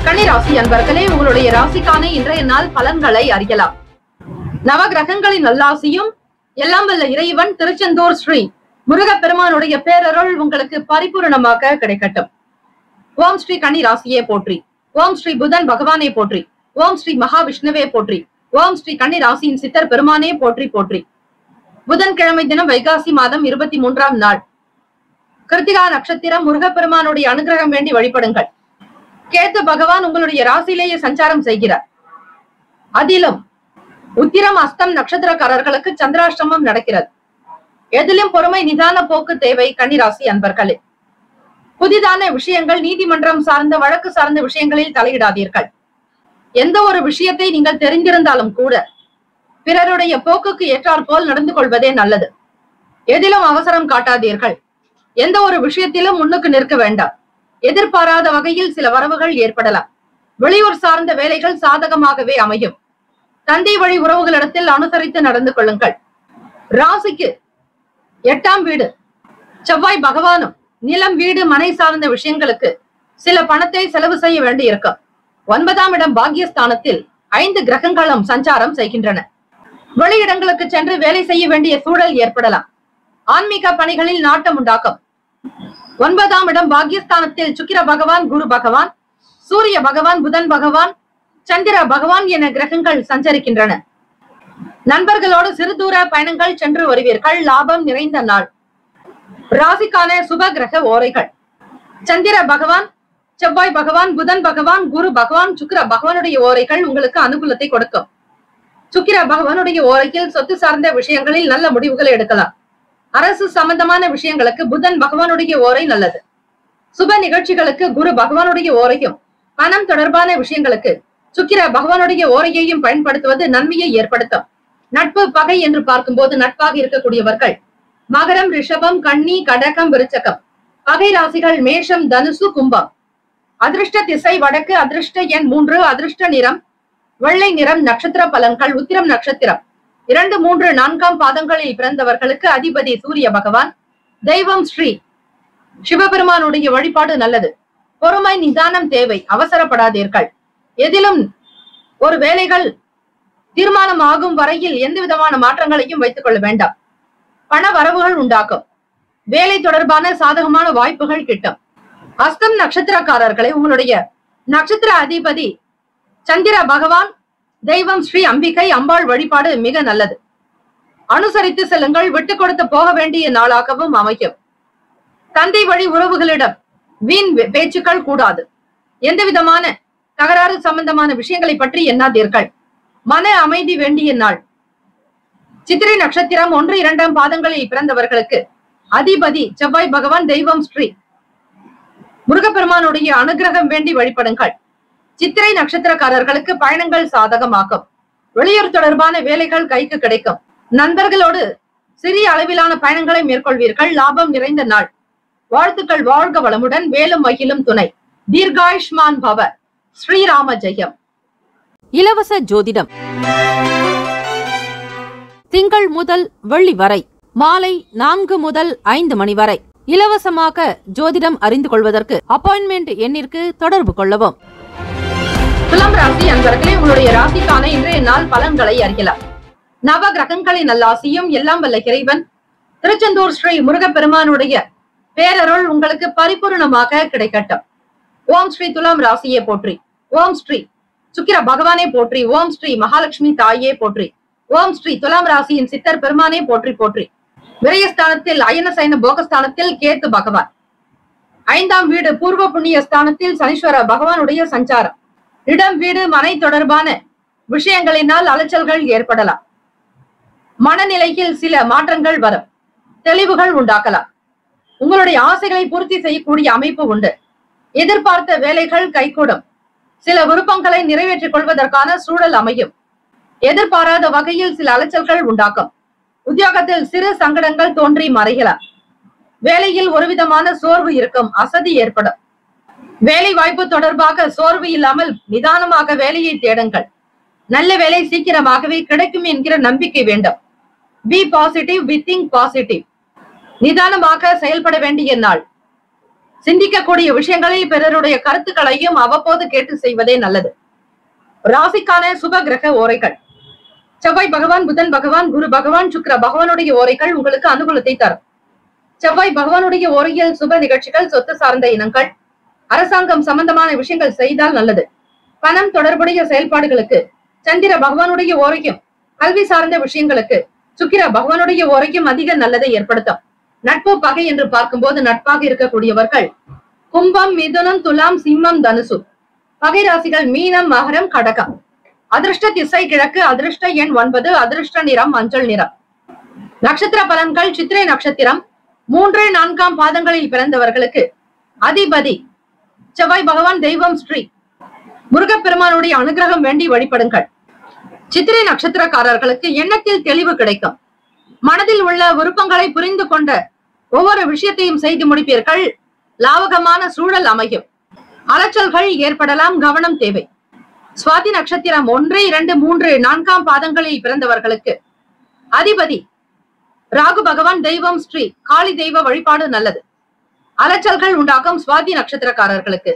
கன்னிராசி அன்பர்களே, உங்களுடைய ராசிக்கான இன்றைய நாள் பலன்களை அறியலாம். நவகிரகங்களின் நல்லாசியும் எல்லாம் வல்ல இறைவன் திருச்செந்தூர் ஸ்ரீ முருகப்பெருமானுடைய பேரருள் உங்களுக்கு பரிபூரணமாக கிடைக்கட்டும். ஓம் ஸ்ரீ கன்னிராசியே போற்றி. ஓம் ஸ்ரீ புதன் பகவானே போற்றி. ஓம் ஸ்ரீ மகாவிஷ்ணுவே போற்றி. ஓம் ஸ்ரீ கன்னிராசியின் சித்தர் பெருமானே போற்றி போற்றி. புதன்கிழமை தினம் வைகாசி மாதம் 23ஆம் நாள் கிருத்திகா நட்சத்திரம். முருகப்பெருமானுடைய அனுகிரகம் வேண்டி வழிபடுங்கள். கேத்து பகவான் உங்களுடைய ராசியிலேயே சஞ்சாரம் செய்கிறார். அதிலும் உத்திரம் அஸ்தம் நட்சத்திரக்காரர்களுக்கு சந்திராஷ்டமம் நடக்கிறது. எதிலும் பொறுமை நிதான போக்கு தேவை. கன்னிராசி அன்பர்களே, புதிதான விஷயங்கள், நீதிமன்றம் சார்ந்த வழக்கு சார்ந்த விஷயங்களில் தலையிடாதீர்கள். எந்த ஒரு விஷயத்தை நீங்கள் தெரிந்திருந்தாலும் கூட பிறருடைய போக்குக்கு ஏற்றாற் போல் நடந்து கொள்வதே நல்லது. எதிலும் அவசரம் காட்டாதீர்கள். எந்த ஒரு விஷயத்திலும் முன்னுக்கு நிற்க வேண்டாம். எதிர்பாராத வகையில் சில வரவுகள் ஏற்படலாம். வெளியூர் சார்ந்த வேலைகள் சாதகமாகவே அமையும். தந்தை வழி உறவுகளிடத்தில் அனுசரித்து நடந்து கொள்ளுங்கள். ராசிக்கு 8ஆம் வீடு செவ்வாய் பகவானும் நிலம், வீடு, மனை சார்ந்த விஷயங்களுக்கு சில பணத்தை செலவு செய்ய வேண்டி இருக்கும். 9ஆம் இடம் பாக்கியஸ்தானத்தில் 5 கிரகங்களும் சஞ்சாரம் செய்கின்றன. வெளியிடங்களுக்கு சென்று வேலை செய்ய வேண்டிய சூழல் ஏற்படலாம். ஆன்மீக பணிகளில் நாட்டம் உண்டாக்கும். 9ஆம் இடம் பாக்கியஸ்தானத்தில் சுக்கிர பகவான், குரு பகவான், சூரிய பகவான், புதன் பகவான், சந்திர பகவான் என கிரகங்கள் சஞ்சரிக்கின்றன. நண்பர்களோடு சிறு தூர பயணங்கள் சென்று வருவீர்கள். லாபம் நிறைந்த நாள். ராசிக்கான சுப கிரக ஓரைகள்: சந்திர பகவான், செவ்வாய் பகவான், புதன் பகவான், குரு பகவான், சுக்கிர பகவானுடைய ஓரைகள் உங்களுக்கு அனுகூலத்தை கொடுக்கும். சுக்கிர பகவானுடைய ஓரையில் சொத்து சார்ந்த விஷயங்களில் நல்ல முடிவுகளை எடுக்கலாம். அரசு சம்பந்தமான விஷயங்களுக்கு புதன் பகவானுடைய ஓரை நல்லது. சுப நிகழ்ச்சிகளுக்கு குரு பகவானுடைய ஓரையும், பணம் தொடர்பான விஷயங்களுக்கு சுக்கிர பகவானுடைய ஓரையையும் பயன்படுத்துவது நன்மையை ஏற்படுத்தும். நட்பு பகை என்று பார்க்கும்போது நட்பாக இருக்கக்கூடியவர்கள் மகரம், ரிஷபம், கன்னி, கடகம், விருச்சகம். பகை ராசிகள் மேஷம், தனுசு, கும்பம். அதிர்ஷ்ட திசை வடக்கு. அதிர்ஷ்ட எண் 3. அதிர்ஷ்ட நிறம் வெள்ளை நிறம். நட்சத்திர பலன்கள்: உத்திரம் நட்சத்திரம் 2, 3, 4ஆம் பாதங்களில் பிறந்தவர்களுக்கு அதிபதி சூரிய பகவான். தெய்வம் ஸ்ரீ சிவபெருமானுடைய வழிபாடு நல்லது. பொறுமை நிதானம் தேவை. அவசரப்படாதீர்கள். எதிலும் ஒரு வேலைகள் தீர்மானம் ஆகும் வரையில் எந்த விதமான மாற்றங்களையும் வைத்துக் கொள்ள வேண்டாம். பண வரவுகள் உண்டாக்கும். வேலை தொடர்பான சாதகமான வாய்ப்புகள் கிட்டும். அஸ்தம் நட்சத்திரக்காரர்களை உங்களுடைய நட்சத்திர அதிபதி சந்திர பகவான். தெய்வம் ஸ்ரீ அம்பிகை அம்பாள் வழிபாடு மிக நல்லது. அனுசரித்து செல்லுங்கள். விட்டு கொடுத்து போக வேண்டிய நாளாகவும் அமையும். தந்தை வழி உறவுகளிடம் வீண் பேச்சுக்கள் கூடாது. எந்த விதமான தகராறு சம்பந்தமான விஷயங்களை பற்றி எண்ணாதீர்கள். மன அமைதி வேண்டிய நாள். சித்திரை நட்சத்திரம் 1, 2ஆம் பாதங்களில் பிறந்தவர்களுக்கு அதிபதி செவ்வாய் பகவான். தெய்வம் ஸ்ரீ முருகப்பெருமானுடைய அனுகிரகம் வேண்டி வழிபடுங்கள். சித்திரை நட்சத்திரக்காரர்களுக்கு பயணங்கள் சாதகமாகும். வெளியூர் தொடர்பான வேலைகள் கைக்கு கிடைக்கும். நண்பர்களோடு சிறிய அளவிலான பயணங்களை மேற்கொள்வீர்கள். லாபம் நிறைந்த நாள். வாழ்த்துக்கள். வாழ்க வளமுடன். வேலும் மகிழும் துணை. தீர்காயுஷ்மான் பவ. ஸ்ரீராம ஜெயம். இலவச ஜோதிடம் திங்கள் முதல் வெள்ளி வரை மாலை 4 முதல் 5 மணி வரை இலவசமாக ஜோதிடம் அறிந்து கொள்வதற்கு அப்பாயின்மெண்ட் எண்ணிற்கு தொடர்பு கொள்ளவும். துலாம் ராசி அன்பர்களே, உங்களுடைய ராசிக்கான இன்றைய நாள் பலன்களை அறியலாம். நவ கிரகங்களின் நல்லாசியும் எல்லாம் வல்ல இறைவன் திருச்செந்தூர் ஸ்ரீ முருகப்பெருமானுடைய பேரருள் உங்களுக்கு பரிபூர்ணமாக கிடைக்கட்டும். ஓம் ஸ்ரீ துலாம் ராசியே போற்றி, ஓம் ஸ்ரீ சுக்கிர பகவானே போற்றி, ஓம் ஸ்ரீ மகாலட்சுமி தாயே போற்றி, ஓம் ஸ்ரீ துலாம் ராசியின் சித்தர் பெருமானே போற்றி போற்றி. விரயஸ்தானத்தில் அயன சயன போகஸ்தானத்தில் கேத்து பகவான், 5ஆம் வீடு பூர்வ புண்ணிய ஸ்தானத்தில் சனீஸ்வர பகவானுடைய சஞ்சாரம். இடம் வீடு மனை தொடர்பான விஷயங்களினால் அலைச்சல்கள் ஏற்படலாம். மனநிலையில் சில மாற்றங்கள் வரும், தெளிவுகள் உண்டாக்கலாம். உங்களுடைய ஆசைகளை பூர்த்தி செய்யக்கூடிய அமைப்பு உண்டு. எதிர்பார்த்த வேலைகள் கைகூடும். சில விருப்பங்களை நிறைவேற்றிக் கொள்வதற்கான சூழல் அமையும். எதிர்பாராத வகையில் சில அலைச்சல்கள் உண்டாக்கும். உத்தியோகத்தில் சிறு சங்கடங்கள் தோன்றி மறையலாம். வேலையில் ஒரு விதமான சோர்வு இருக்கும், அசதி ஏற்படும். வேலை வாய்ப்பு தொடர்பாக சோர்வு இல்லாமல் நிதானமாக வேலையை தேடுங்கள். நல்ல வேலை சீக்கிரமாகவே கிடைக்கும் என்கிற நம்பிக்கை வேண்டும். Be positive, we think positive. நிதானமாக செயல்பட வேண்டிய நாள். சிந்திக்கக்கூடிய விஷயங்களில் பிறருடைய கருத்துக்களையும் அவ்வப்போது கேட்டு செய்வதே நல்லது. ராசிக்கான சுப கிரக ஓரைகள். செவ்வாய் பகவான், புதன் பகவான், குரு பகவான், சுக்கிர பகவானுடைய ஓரைகள் உங்களுக்கு அனுகூலத்தை தரும். செவ்வாய் பகவானுடைய ஓரையில் சுப நிகழ்ச்சிகள், சொத்து சார்ந்த இனங்கள், அரசாங்கம் சம்பந்தமான விஷயங்கள் செய்தால் நல்லது. பணம் தொடர்புடைய செயல்பாடுகளுக்கு சந்திர பகவானுடைய ஓரையும், கல்வி சார்ந்த விஷயங்களுக்கு சுக்கிர பகவானுடைய ஓரையும் அதிக நல்லதை ஏற்படுத்தும். நட்பு பகை என்று பார்க்கும்போது நட்பாக இருக்கக்கூடியவர்கள் கும்பம், மிதுனம், துலாம், சிம்மம், தனுசு. பகை ராசிகள் மீனம், மகரம், கடகம். அதிர்ஷ்ட திசை கிழக்கு, அதிர்ஷ்ட எண் 9, அதிர்ஷ்ட நிறம் மஞ்சள் நிறம். நட்சத்திர பலன்கள். சித்திரை நட்சத்திரம் 3, 4ஆம் பாதங்களில் பிறந்தவர்களுக்கு அதிபதி செவ்வாய் பகவான், தெய்வம் ஸ்ரீ முருகப்பெருமானுடைய அனுகிரகம் வேண்டி வழிபடுங்கள். சித்திரை நட்சத்திரக்காரர்களுக்கு எண்ணத்தில் தெளிவு கிடைக்கும். மனதில் உள்ள விருப்பங்களை புரிந்து கொண்ட ஒவ்வொரு விஷயத்தையும் செய்து முடிப்பீர்கள். லாவகமான சூழல் அமையும். அலைச்சல்கள் ஏற்படலாம், கவனம் தேவை. சுவாதி நட்சத்திரம் 1, 2, 3, 4ஆம் பாதங்களில் பிறந்தவர்களுக்கு அதிபதி ராகு பகவான், தெய்வம் ஸ்ரீ காளி தெய்வ வழிபாடு நல்லது. அலைச்சல்கள் உண்டாகும் சுவாதி நட்சத்திரக்காரர்களுக்கு.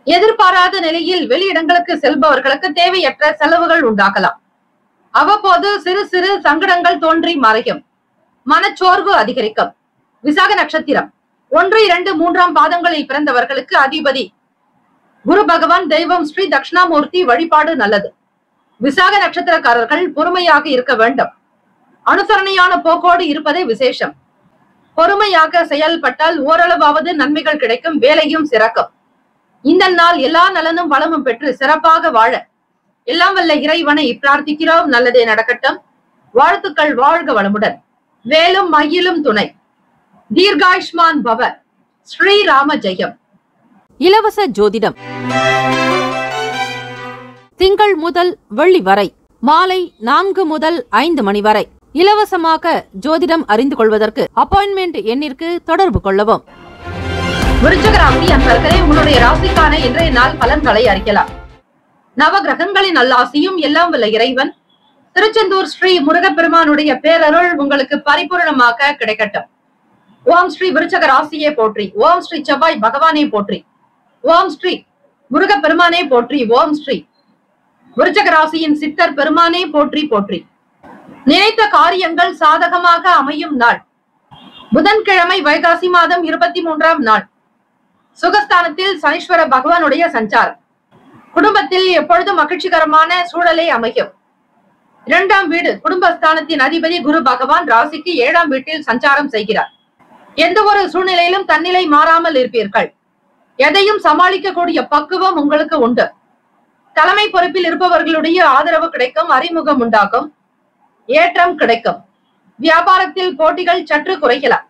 எதிர்பாராத நிலையில் வெளியிடங்களுக்கு செல்பவர்களுக்கு தேவையற்ற செலவுகள் உண்டாகலாம். அவ்வப்போது சிறு சிறு சங்கடங்கள் தோன்றி மறையும். மனச்சோர்வு அதிகரிக்கும். விசாக நட்சத்திரம் 1, 2, 3ஆம் பாதங்களில் பிறந்தவர்களுக்கு அதிபதி குரு பகவான், தெய்வம் ஸ்ரீ தட்சிணாமூர்த்தி வழிபாடு நல்லது. விசாக நட்சத்திரக்காரர்கள் பொறுமையாக இருக்க வேண்டும். அனுசரணையான போக்கோடு இருப்பதே விசேஷம். பொறுமையாக செயல்பட்டால் ஓரளவாவது நன்மைகள் கிடைக்கும், வேலையும் சிறக்கும். இந்த நாள் எல்லா நலனும் வளமும் பெற்று சிறப்பாக வாழ எல்லாம் வல்ல இறைவனை பிரார்த்திக்கிறோம். நல்லதே நடக்கட்டும். வாழ்த்துக்கள். வாழ்க வளமுடன். வேலும் மயிலும் துணை. தீர்காயுஷ்மான் பவ. ஸ்ரீராம ஜெயம். இலவச ஜோதிடம் திங்கள் முதல் வெள்ளி வரை மாலை 4 முதல் 5 மணி வரை இலவசமாக ஜோதிடம் அறிந்து கொள்வதற்கு அப்பாயின்மெண்ட் எண்ணிற்கு தொடர்பு கொள்ளவும். விருச்சிக ராசி அன்பர்களே, உங்களுடைய ராசிக்கான இன்றைய நாள் பலன்களை அறியலாம். நவ கிரகங்களின் நல்லாசியும் எல்லாம் வல்ல இறைவன் திருச்செந்தூர் ஸ்ரீ முருகப்பெருமானுடைய பேரருள் உங்களுக்கு பரிபூர்ணமாக கிடைக்கட்டும். ஓம் ஸ்ரீ விருச்சிக ராசியே போற்றி, ஓம் ஸ்ரீ செவ்வாய் பகவானே போற்றி, ஓம் ஸ்ரீ முருகப்பெருமானே போற்றி, ஓம் ஸ்ரீ விருச்சிக ராசியின் சித்தர் பெருமானே போற்றி போற்றி. நினைத்த காரியங்கள் சாதகமாக அமையும் நாள். புதன்கிழமை வைகாசி மாதம் 23ஆம் நாள். சுகஸ்தானத்தில் சனீஸ்வர பகவானுடைய சஞ்சாரம். குடும்பத்தில் எப்பொழுதும் மகிழ்ச்சிகரமான சூழலை அமையும். 2ஆம் வீடு குடும்பஸ்தானத்தின் அதிபதி குரு பகவான் ராசிக்கு 7ஆம் வீட்டில் சஞ்சாரம் செய்கிறார். எந்த ஒரு சூழ்நிலையிலும் தன்னிலை மாறாமல் இருப்பீர்கள். எதையும் சமாளிக்கக்கூடிய பக்குவம் உங்களுக்கு உண்டு. தலைமை பொறுப்பில் இருப்பவர்களுடைய ஆதரவு கிடைக்கும். அறிமுகம் உண்டாகும். ஏற்றம் கிடைக்கும். வியாபாரத்தில் போட்டிகள் சற்று குறையலாம்.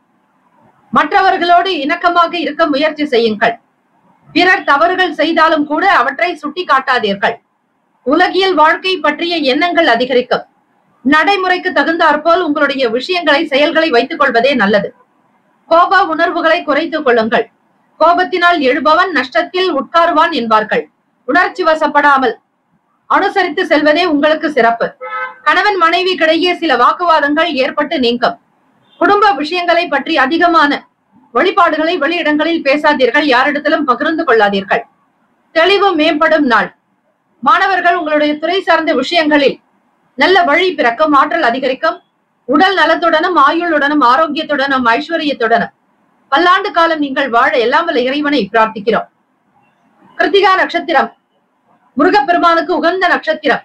மற்றவர்களோடு இணக்கமாக இருக்க முயற்சி செய்யுங்கள். பிறர் தவறுகள் செய்தாலும் கூட அவற்றை சுட்டி காட்டாதீர்கள். உலகியல் வாழ்க்கை பற்றிய எண்ணங்கள் அதிகரிக்கும். நடைமுறைக்கு தகுந்தாற்போல் உங்களுடைய விஷயங்களை, செயல்களை வைத்துக் கொள்வதே நல்லது. கோப உணர்வுகளை குறைத்துக் கொள்ளுங்கள். கோபத்தினால் எழுபவன் நஷ்டத்தில் உட்காருவான் என்பார்கள். உணர்ச்சி வசப்படாமல் அனுசரித்து செல்வதே உங்களுக்கு சிறப்பு. கணவன் மனைவிக்கிடையே சில வாக்குவாதங்கள் ஏற்பட்டு நீங்கும். குடும்ப விஷயங்களை பற்றி அதிகமான வழிபாடுகளை வெளியிடங்களில் பேசாதீர்கள், யாரிடத்திலும் பகிர்ந்து கொள்ளாதீர்கள். தெளிவு மேம்படும் நாள். மாணவர்கள் உங்களுடைய துறை சார்ந்த விஷயங்களில் நல்ல வழி பிறக்கும், ஆற்றல் அதிகரிக்கும். உடல் நலத்துடனும் ஆயுளுடனும் ஆரோக்கியத்துடனும் ஐஸ்வர்யத்துடனும் பல்லாண்டு காலம் நீங்கள் வாழ எல்லாம் வல்ல இறைவனை பிரார்த்திக்கிறோம். கிருத்திகா நட்சத்திரம் முருகப்பெருமானுக்கு உகந்த நட்சத்திரம்.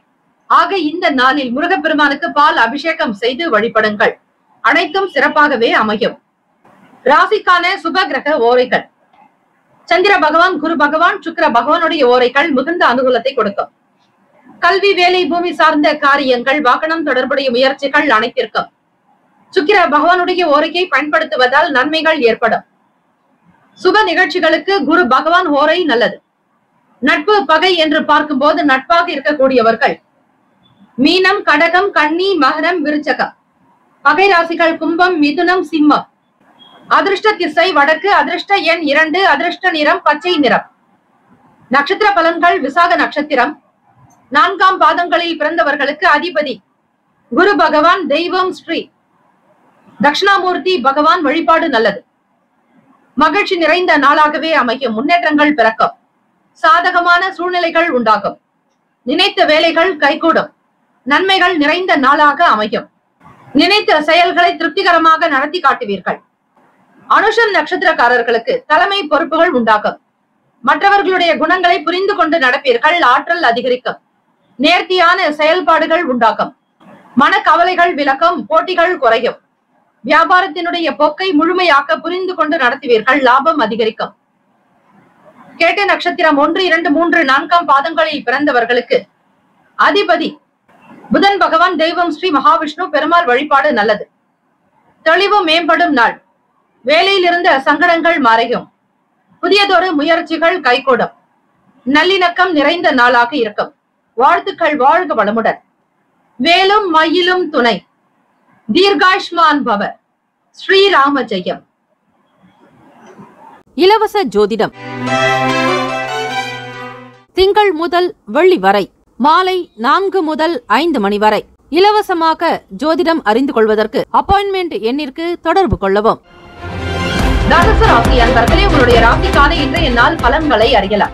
ஆக இந்த நாளில் முருகப்பெருமானுக்கு பால் அபிஷேகம் செய்து வழிபடுங்கள். அனைத்தும் சிறப்பாகவே அமையும். ராசிக்கான சுப கிரக ஓரைகள். சந்திர பகவான், குரு பகவான், சுக்கிர பகவானுடைய ஓரைகள் மிகுந்த அனுகூலத்தை கொடுக்கும். கல்வி, வேலை, பூமி சார்ந்த காரியங்கள், வாகனம் தொடர்புடைய முயற்சிகள் அனைத்திற்கும் சுக்கிர பகவானுடைய ஓரையை பயன்படுத்துவதால் நன்மைகள் ஏற்படும். சுப நிகழ்ச்சிகளுக்கு குரு பகவான் ஓரை நல்லது. நட்பு பகை என்று பார்க்கும்போது நட்பாக இருக்கக்கூடியவர்கள் மீனம், கடகம், கன்னி, மகரம், விருச்சகம். பகை ராசிகள் கும்பம், மிதுனம், சிம்மம். அதிர்ஷ்ட திசை வடக்கு, அதிர்ஷ்ட எண் 2, அதிர்ஷ்ட நிறம் பச்சை நிறம். நட்சத்திர பலன்கள். விசாக நட்சத்திரம் 4ஆம் பாதங்களில் பிறந்தவர்களுக்கு அதிபதி குரு பகவான். தெய்வம் ஸ்ரீ தட்சிணாமூர்த்தி பகவான் வழிபாடு நல்லது. மகிழ்ச்சி நிறைந்த நாளாகவே அமையும். முன்னேற்றங்கள் பிறக்கும். சாதகமான சூழ்நிலைகள் உண்டாகும். நினைத்த வேலைகள் கைகூடும். நன்மைகள் நிறைந்த நாளாக அமையும். நினைத்த செயல்களை திருப்திகரமாக நடத்தி காட்டுவீர்கள். அனுஷம் நட்சத்திரக்காரர்களுக்கு தலைமை பொறுப்புகள் உண்டாகும். மற்றவர்களுடைய குணங்களை புரிந்து கொண்டு நடப்பீர்கள். ஆற்றல் அதிகரிக்கும். நேர்த்தியான செயல்பாடுகள் உண்டாகும். மனக்கவலைகள் விலகும். போட்டிகள் குறையும். வியாபாரத்தினுடைய போக்கை முழுமையாக புரிந்து கொண்டு நடத்துவீர்கள். லாபம் அதிகரிக்கும். கேட்ட நட்சத்திரம் 1, 2, 3, 4ஆம் பாதங்களில் பிறந்தவர்களுக்கு அதிபதி புதன் பகவான். தெய்வம் ஸ்ரீ மகாவிஷ்ணு பெருமாள் வழிபாடு நல்லது. தெளிவு மேம்படும் நாள். வேலையில் இருந்த சங்கடங்கள் மறையும். புதியதொரு முயற்சிகள் கைகூடும். நல்லிணக்கம் நிறைந்த நாளாக இருக்கும். வாழ்த்துக்கள். வாழ்க வளமுடன். வேலும் மயிலும் துணை. தீர்காயுஷ்மான் பவ. ஸ்ரீராம ஜெயம். இலவச ஜோதிடம் திங்கள் முதல் வெள்ளி வரை மாலை 4 முதல் 5 மணி வரை இலவசமாக ஜோதிடம் அறிந்து கொள்வதற்கு அப்பாயின்மெண்ட் எண்ணிற்கு தொடர்பு கொள்ளவும். தனுசு ராசி அன்பர்களே, உங்களுடைய ராசிக்கான இன்றைய நாள் பலன்களை அறியலாம்.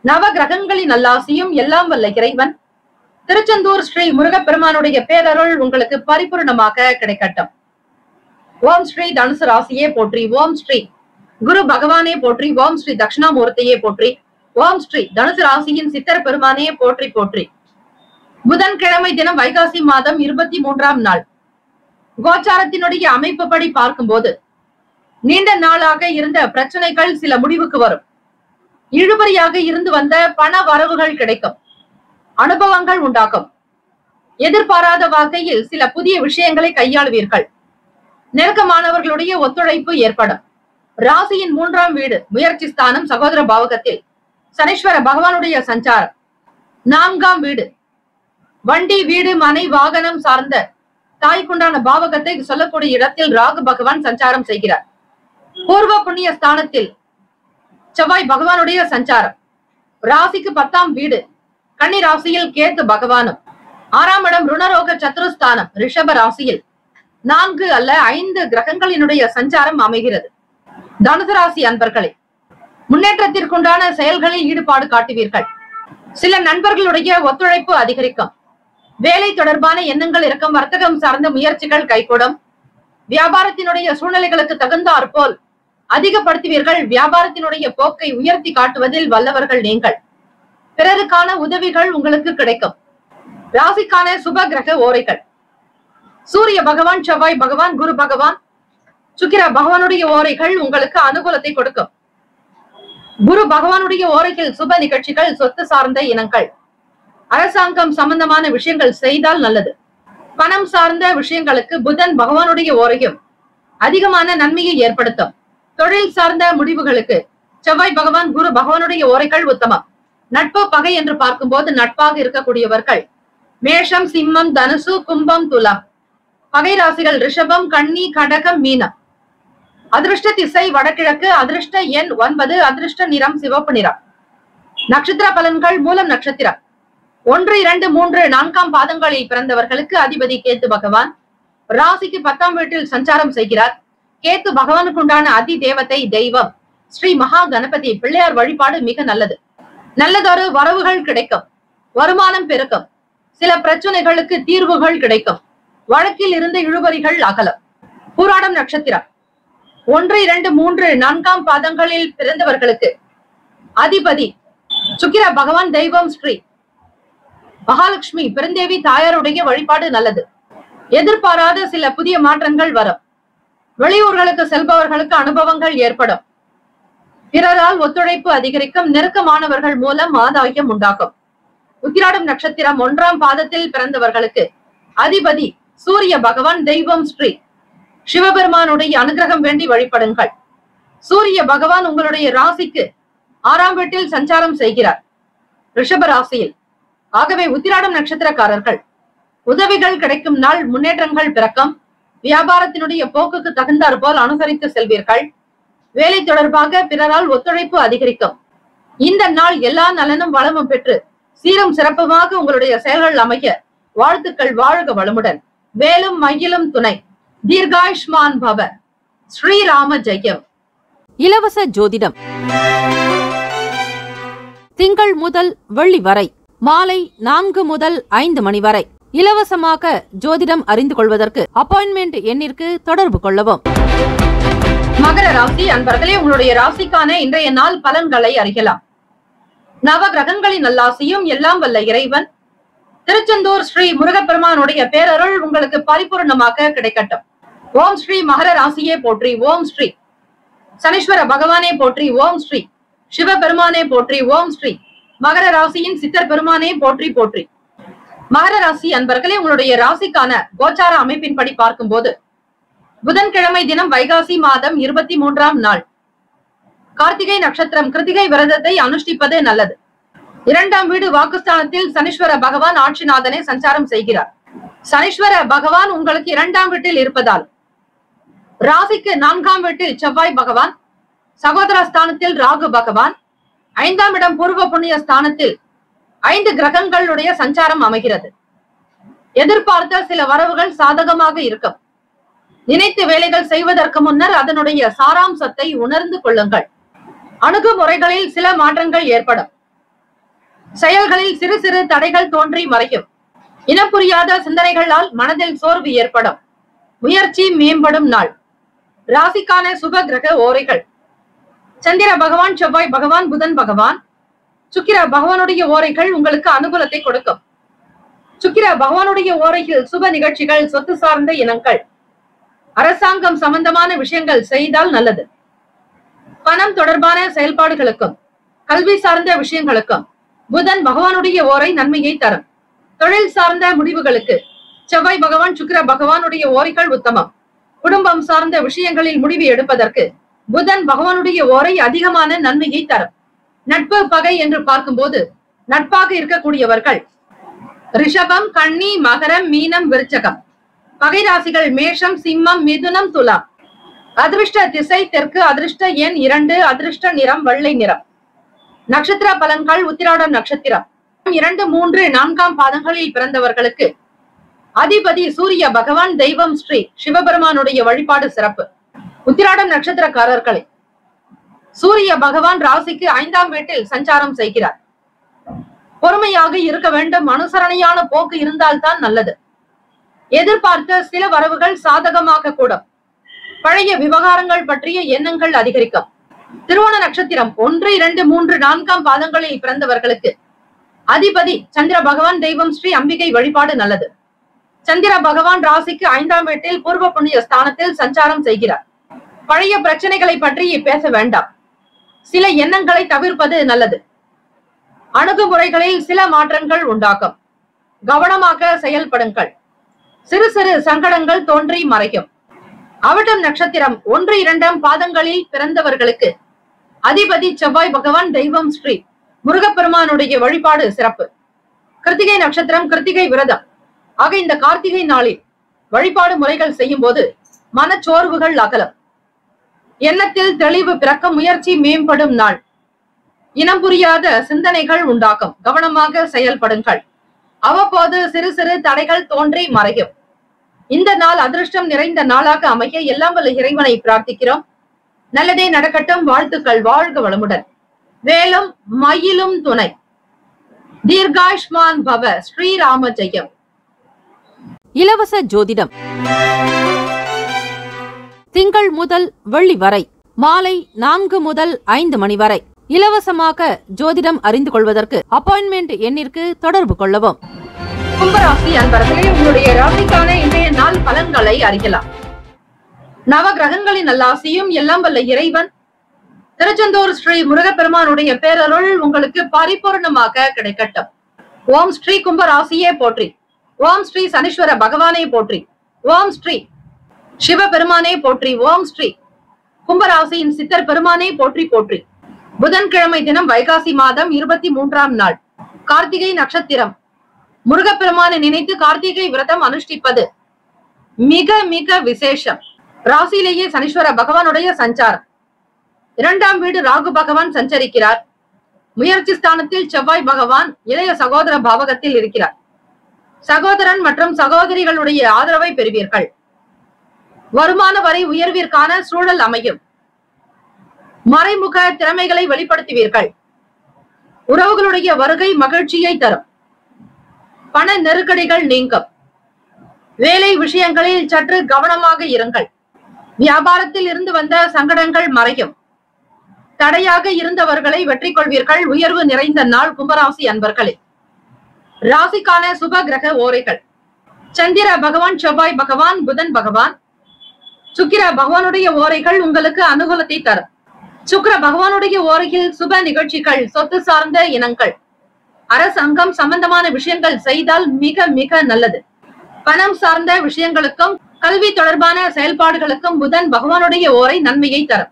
நவ கிரகங்களின் நல்லாசியும் எல்லாம் வல்ல இறைவன் திருச்செந்தூர் ஸ்ரீ முருகப்பெருமானுடைய பேரருள் உங்களுக்கு பரிபூர்ணமாக கிடைக்கட்டும். ஓம் ஸ்ரீ தனுசு ராசியே போற்றி. ஓம் ஸ்ரீ குரு பகவானே போற்றி. ஓம் ஸ்ரீ தட்சிணாமூர்த்தியே போற்றி. ஓம் ஸ்ரீ தனுசு ராசியின் சித்தர் பெருமானே போற்றி போற்றி. புதன்கிழமை தினம் வைகாசி மாதம் 23ஆம் நாள். கோச்சாரத்தினுடைய அமைப்புப்படி பார்க்கும்போது நீண்ட நாளாக இருந்த பிரச்சனைகள் சில முடிவுக்கு வரும். இழுபறியாக இருந்து வந்த பண வரவுகள் கிடைக்கும். அனுபவங்கள் உண்டாகும். எதிர்பாராத வகையில் சில புதிய விஷயங்களை கையாளுவீர்கள். நெருக்கமானவர்களுடைய ஒத்துழைப்பு ஏற்படும். ராசியின் 3ஆம் வீடு முயற்சி ஸ்தானம் சகோதர பாவகத்தில் சனீஸ்வர பகவானுடைய சஞ்சாரம். 4ஆம் வீடு வண்டி, வீடு, மனை, வாகனம் சார்ந்த தாய்க்குண்டான பாவகத்தை சொல்லக்கூடிய இடத்தில் ராகு பகவான் சஞ்சாரம் செய்கிறார். பூர்வ புண்ணிய ஸ்தானத்தில் செவ்வாய் பகவானுடைய சஞ்சாரம். ராசிக்கு 10ஆம் வீடு கன்னி ராசியில் கேத்து பகவானும். 6ஆம் இடம் ருணரோக சத்ருஸ்தானம் ரிஷப ராசியில் 4 அல்ல 5 கிரகங்களினுடைய சஞ்சாரம் அமைகிறது. தனுசு ராசி அன்பர்களே, முன்னேற்றத்திற்குண்டான செயல்களில் ஈடுபாடு காட்டுவீர்கள். சில நண்பர்களுடைய ஒத்துழைப்பு அதிகரிக்கும். வேலை தொடர்பான எண்ணங்கள் இருக்கும். வர்த்தகம் சார்ந்த முயற்சிகள் கைகூடும். வியாபாரத்தினுடைய சூழ்நிலைகளுக்கு தகுந்தாற்போல் அதிகப்படுத்துவீர்கள். வியாபாரத்தினுடைய போக்கை உயர்த்தி காட்டுவதில் வல்லவர்கள் நீங்கள். பிறருக்கான உதவிகள் உங்களுக்கு கிடைக்கும். ராசிக்கான சுப கிரக ஓரைகள். சூரிய பகவான், செவ்வாய் பகவான், குரு பகவான், சுக்கிர பகவானுடைய ஓரைகள் உங்களுக்கு அனுகூலத்தை கொடுக்கும். குரு பகவானுடைய ஓரைகள் சுப நிகழ்ச்சிகள், சொத்து சார்ந்த இனங்கள், அரசாங்கம் சம்பந்தமான விஷயங்கள் செய்தால் நல்லது. பணம் சார்ந்த விஷயங்களுக்கு புதன் பகவானுடைய ஓரையும் அதிகமான நன்மையை ஏற்படுத்தும். தொழில் சார்ந்த முடிவுகளுக்கு செவ்வாய் பகவான், குரு பகவானுடைய ஓரைகள் உத்தமம். நட்பு பகை என்று பார்க்கும்போது நட்பாக இருக்கக்கூடியவர்கள் மேஷம், சிம்மம், தனுசு, கும்பம், துலாம். பகை ராசிகள் ரிஷபம், கன்னி, கடகம், மீனம். அதிர்ஷ்ட திசை வடகிழக்கு. அதிர்ஷ்ட எண் 9. அதிர்ஷ்ட நிறம் சிவப்பு நிறம். நட்சத்திர பலன்கள். மூலம் நட்சத்திரம் 1, 2, 3, 4ஆம் பாதங்களில் பிறந்தவர்களுக்கு அதிபதி கேத்து பகவான். ராசிக்கு 10ஆம் வீட்டில் சஞ்சாரம் செய்கிறார். கேத்து பகவானுக்கு உண்டான அதி தேவதை தெய்வம் ஸ்ரீ மகா கணபதி பிள்ளையார் வழிபாடு மிக நல்லது. நல்லதொரு வரவுகள் கிடைக்கும், வருமானம் பெருக்கும், சில பிரச்சனைகளுக்கு தீர்வுகள் கிடைக்கும், வழக்கில் இருந்த இழுபறிகள் அகலம். பூராடம் நட்சத்திரம் 1, 2, 3, 4ஆம் பாதங்களில் பிறந்தவர்களுக்கு அதிபதி சுக்கிர பகவான் தெய்வம் ஸ்ரீ மகாலட்சுமி பெருந்தேவி தாயாருடைய வழிபாடு நல்லது. எதிர்பாராத சில புதிய மாற்றங்கள் வரும். வெளியூர்களுக்கு செல்பவர்களுக்கு அனுபவங்கள் ஏற்படும். பிறரால் ஒத்துழைப்பு அதிகரிக்கும். நெருக்கமானவர்கள் மூலம் ஆதாயம் உண்டாகும். உத்திராடம் நட்சத்திரம் 1ஆம் பாதத்தில் பிறந்தவர்களுக்கு அதிபதி சூரிய பகவான் தெய்வம் ஸ்ரீ சிவபெருமானுடைய அனுகிரகம் வேண்டி வழிபடுங்கள். சூரிய பகவான் உங்களுடைய ராசிக்கு 6ஆம் வீட்டில் சஞ்சாரம் செய்கிறார், ரிஷப ராசியில். ஆகவே உத்திராடம் நட்சத்திரக்காரர்கள் உதவிகள் கிடைக்கும் நாள், முன்னேற்றங்கள் பிறக்கும். வியாபாரத்தினுடைய போக்குக்கு தகுந்தாற் போல் அனுசரித்து செல்வீர்கள். வேலை தொடர்பாக பிறரால் ஒத்துழைப்பு அதிகரிக்கும். இந்த நாள் எல்லா நலனும் வளமும் பெற்று சீரும் சிறப்புமாக உங்களுடைய செயல்கள் அமைய வாழ்த்துக்கள். வாழ்க வளமுடன். வேலும் மயிலும் துணை. தீர்காயுஷ்மான் பவ. ஸ்ரீராம ஜெயம். இலவச ஜோதிடம் திங்கள் முதல் வெள்ளி வரை மாலை 4 முதல் 5 மணி வரை இலவசமாக ஜோதிடம் அறிந்து கொள்வதற்கு அப்பாயின்மெண்ட் எண்ணிற்கு தொடர்பு கொள்ளவும். மகர ராசி அன்பர்களே, உங்களுடைய ராசிக்கான இன்றைய நாள் பலன்களை அறியலாம். நவ கிரகங்களின் நல்லாசியும் எல்லாம் வல்ல இறைவன் திருச்செந்தூர் ஸ்ரீ முருகப்பெருமானுடைய பேரருள் உங்களுக்கு பரிபூர்ணமாக கிடைக்கட்டும். ஓம் ஸ்ரீ மகர ராசியே போற்றி. ஓம் ஸ்ரீ சனீஸ்வர பகவானே போற்றி. ஓம் ஸ்ரீ சிவபெருமானே போற்றி. ஓம் ஸ்ரீ மகர ராசியின் சித்தர் பெருமானே போற்றி போற்றி. மகர ராசி அன்பர்களே, உங்களுடைய ராசிக்கான கோச்சார அமைப்பின்படி பார்க்கும்போது புதன்கிழமை தினம் வைகாசி மாதம் 23ஆம் நாள் கார்த்திகை நட்சத்திரம் கிருத்திகை விரதத்தை அனுஷ்டிப்பது நல்லது. 2ஆம் வீடு வாக்குஸ்தானத்தில் சனீஸ்வர பகவான் ஆட்சிநாதனை சஞ்சாரம் செய்கிறார். சனீஸ்வர பகவான் உங்களுக்கு 2ஆம் வீட்டில் இருப்பதால் ராசிக்கு 4ஆம் வீட்டில் செவ்வாய் பகவான், சகோதர ஸ்தானத்தில் ராகு பகவான், 5ஆம் இடம் பூர்வ புண்ணிய ஸ்தானத்தில் 5 கிரகங்களுடைய சஞ்சாரம் அமைகிறது. எதிர்பார்த்த சில வரவுகள் சாதகமாக இருக்கும். நினைத்து வேலைகள் செய்வதற்கு முன்னர் அதனுடைய சாராம்சத்தை உணர்ந்து கொள்ளுங்கள். அணுகுமுறைகளில் சில மாற்றங்கள் ஏற்படும். செயல்களில் சிறு சிறு தடைகள் தோன்றி மறையும். இனம் புரியாத சிந்தனைகளால் மனதில் சோர்வு ஏற்படும். முயற்சி மேம்படும் நாள். ராசிக்கான சுப கிரக ஓரைகள்: சந்திர பகவான், செவ்வாய் பகவான், புதன் பகவான், சுக்கிர பகவானுடைய ஓரைகள் உங்களுக்கு அனுகூலத்தை கொடுக்கும். சுக்கிர பகவானுடைய ஓரையில் சுப நிகழ்ச்சிகள், சொத்து சார்ந்த இனங்கள், அரசாங்கம் சம்பந்தமான விஷயங்கள் செய்தால் நல்லது. பணம் தொடர்பான செயல்பாடுகளுக்கும் கல்வி சார்ந்த விஷயங்களுக்கும் புதன் பகவானுடைய ஓரை நன்மையை தரும். தொழில் சார்ந்த முடிவுகளுக்கு செவ்வாய் பகவான், சுக்கிர பகவானுடைய ஓரைகள் உத்தமம். குடும்பம் சார்ந்த விஷயங்களில் முடிவு எடுப்பதற்கு புதன் பகவானுடைய ஓரை அதிகமான நன்மையை தரும். நட்பு பகை என்று பார்க்கும்போது நட்பாக இருக்கக்கூடியவர்கள் ரிஷபம், கன்னி, மகரம், மீனம், விருச்சகம். பகை ராசிகள் மேஷம், சிம்மம், மிதுனம், துலாம். அதிர்ஷ்ட திசை தெற்கு. அதிர்ஷ்ட எண் 2. அதிர்ஷ்ட நிறம் வெள்ளை நிறம். நட்சத்திர பலன்கள்: உத்திராடம் நட்சத்திரம் 2, 3, 4ஆம் பாதங்களில் பிறந்தவர்களுக்கு அதிபதி சூரிய பகவான் தெய்வம் ஸ்ரீ சிவபெருமானுடைய வழிபாடு சிறப்பு. உத்திராடம் நட்சத்திரக்காரர்களை சூரிய பகவான் ராசிக்கு 5ஆம் வீட்டில் சஞ்சாரம் செய்கிறார். பொறுமையாக இருக்க வேண்டும். அனுசரணையான போக்கு இருந்தால்தான் நல்லது. எதிர்பார்த்த சில வரவுகள் சாதகமாக கூடும். பழைய விவகாரங்கள் பற்றிய எண்ணங்கள் அதிகரிக்கும். திருவோண நட்சத்திரம் 1, 2, 3, 4ஆம் பாதங்களில் பிறந்தவர்களுக்கு அதிபதி சந்திர பகவான் தெய்வம் ஸ்ரீ அம்பிகை வழிபாடு நல்லது. சந்திர பகவான் ராசிக்கு 5ஆம் வீட்டில் பூர்வ புண்ணிய ஸ்தானத்தில் சஞ்சாரம் செய்கிறார். பழைய பிரச்சனைகளை பற்றி பேச வேண்டாம். சில எண்ணங்களை தவிர்ப்பது நல்லது. அணுகுமுறைகளில் சில மாற்றங்கள் உண்டாகும். கவனமாக செயல்படுங்கள். சிறு சிறு சங்கடங்கள் தோன்றி மறையும். அவிட்டம் நட்சத்திரம் 1, 2ஆம் பாதங்களில் பிறந்தவர்களுக்கு அதிபதி செவ்வாய் பகவான் தெய்வம் ஸ்ரீ முருகப்பெருமானுடைய வழிபாடு சிறப்பு. கிருத்திகை நட்சத்திரம் கிருத்திகை விரதம். ஆக இந்த கார்த்திகை நாளில் வழிபாடு முறைகள் செய்யும் போது மனச்சோர்வுகள் அகலம். எண்ணத்தில் தெளிவு பிறக்க முயற்சி மேம்படும் நாள். இனம் புரியாத சிந்தனைகள் உண்டாகும். கவனமாக செயல்படுங்கள். அவ்வப்போது சிறு சிறு தடைகள் தோன்றி மறையும். இந்த நாள் அதிர்ஷ்டம் நிறைந்த நாளாக அமைய எல்லாம் வல்ல இறைவனை பிரார்த்திக்கிறோம். நல்லதே நடக்கட்டும். வாழ்த்துக்கள். வாழ்க வளமுடன். வேலும் மயிலும் துணை. தீர்காயுஷ்மான் பவ. ஸ்ரீராம ஜெயம். இலவச ஜோதிடம் திங்கள் முதல் வெள்ளி வரை மாலை 4 முதல் 5 மணி வரை இலவசமாக ஜோதிடம் அறிந்து கொள்வதற்கு அப்பாயின்மெண்ட் எண்ணிற்கு தொடர்பு கொள்ளவும். கும்பராசி அன்பர்களே, உங்களுடைய ராசிக்கான இன்றைய நாள் பலன்களை அறியலாம். நவ கிரகங்களின் நல்லாசியும் எல்லாம் வல்ல இறைவன் திருச்செந்தூர் ஸ்ரீ முருகப்பெருமானுடைய பேரருள் உங்களுக்கு பரிபூர்ணமாக கிடைக்கட்டும். ஓம் ஸ்ரீ கும்பராசியே போற்றி. ஓம் ஸ்ரீ சனீஸ்வர பகவானே போற்றி. ஓம் ஸ்ரீ சிவபெருமானே போற்றி. ஓம் ஸ்ரீ கும்பராசியின் சித்தர் பெருமானே போற்றி போற்றி. புதன்கிழமை தினம் வைகாசி மாதம் 23ஆம் நாள் கார்த்திகை நட்சத்திரம். முருகப்பெருமானை நினைத்து கார்த்திகை விரதம் அனுஷ்டிப்பது மிக மிக விசேஷம். ராசியிலேயே சனீஸ்வர பகவானுடைய சஞ்சாரம். 2ஆம் வீடு ராகு பகவான் சஞ்சரிக்கிறார். முயற்சி ஸ்தானத்தில் செவ்வாய் பகவான் இளைய சகோதர பாவகத்தில் இருக்கிறார். சகோதரன் மற்றும் சகோதரிகளுடைய ஆதரவை பெறுவீர்கள். வருமான வரை உயர்விற்கான சூழல் அமையும். மறைமுக திறமைகளை வெளிப்படுத்துவீர்கள். உறவுகளுடைய வருகை மகிழ்ச்சியை தரும். பண நெருக்கடிகள் நீங்கும். வேலை விஷயங்களில் சற்று கவனமாக இருங்கள். வியாபாரத்தில் இருந்து வந்த சங்கடங்கள் மறையும். தடையாக இருந்தவர்களை வெற்றி கொள்வீர்கள். உயர்வு நிறைந்த நாள் கும்பராசி அன்பர்களே. ராசிக்கான சுப கிரக ஓரைகள். சந்திர பகவான், செவ்வாய் பகவான், புதன் பகவான், சுக்கிர பகவானுடைய ஓரைகள் உங்களுக்கு அனுகூலத்தை தரும். சுக்கிர பகவானுடைய ஓரையில் சுப நிகழ்ச்சிகள், சொத்து சார்ந்த இனங்கள், அரசாங்கம் சம்பந்தமான விஷயங்கள் செய்தால் மிக மிக நல்லது. பணம் சார்ந்த விஷயங்களுக்கும் கல்வி தொடர்பான செயல்பாடுகளுக்கும் புதன் பகவானுடைய ஓரை நன்மையை தரும்.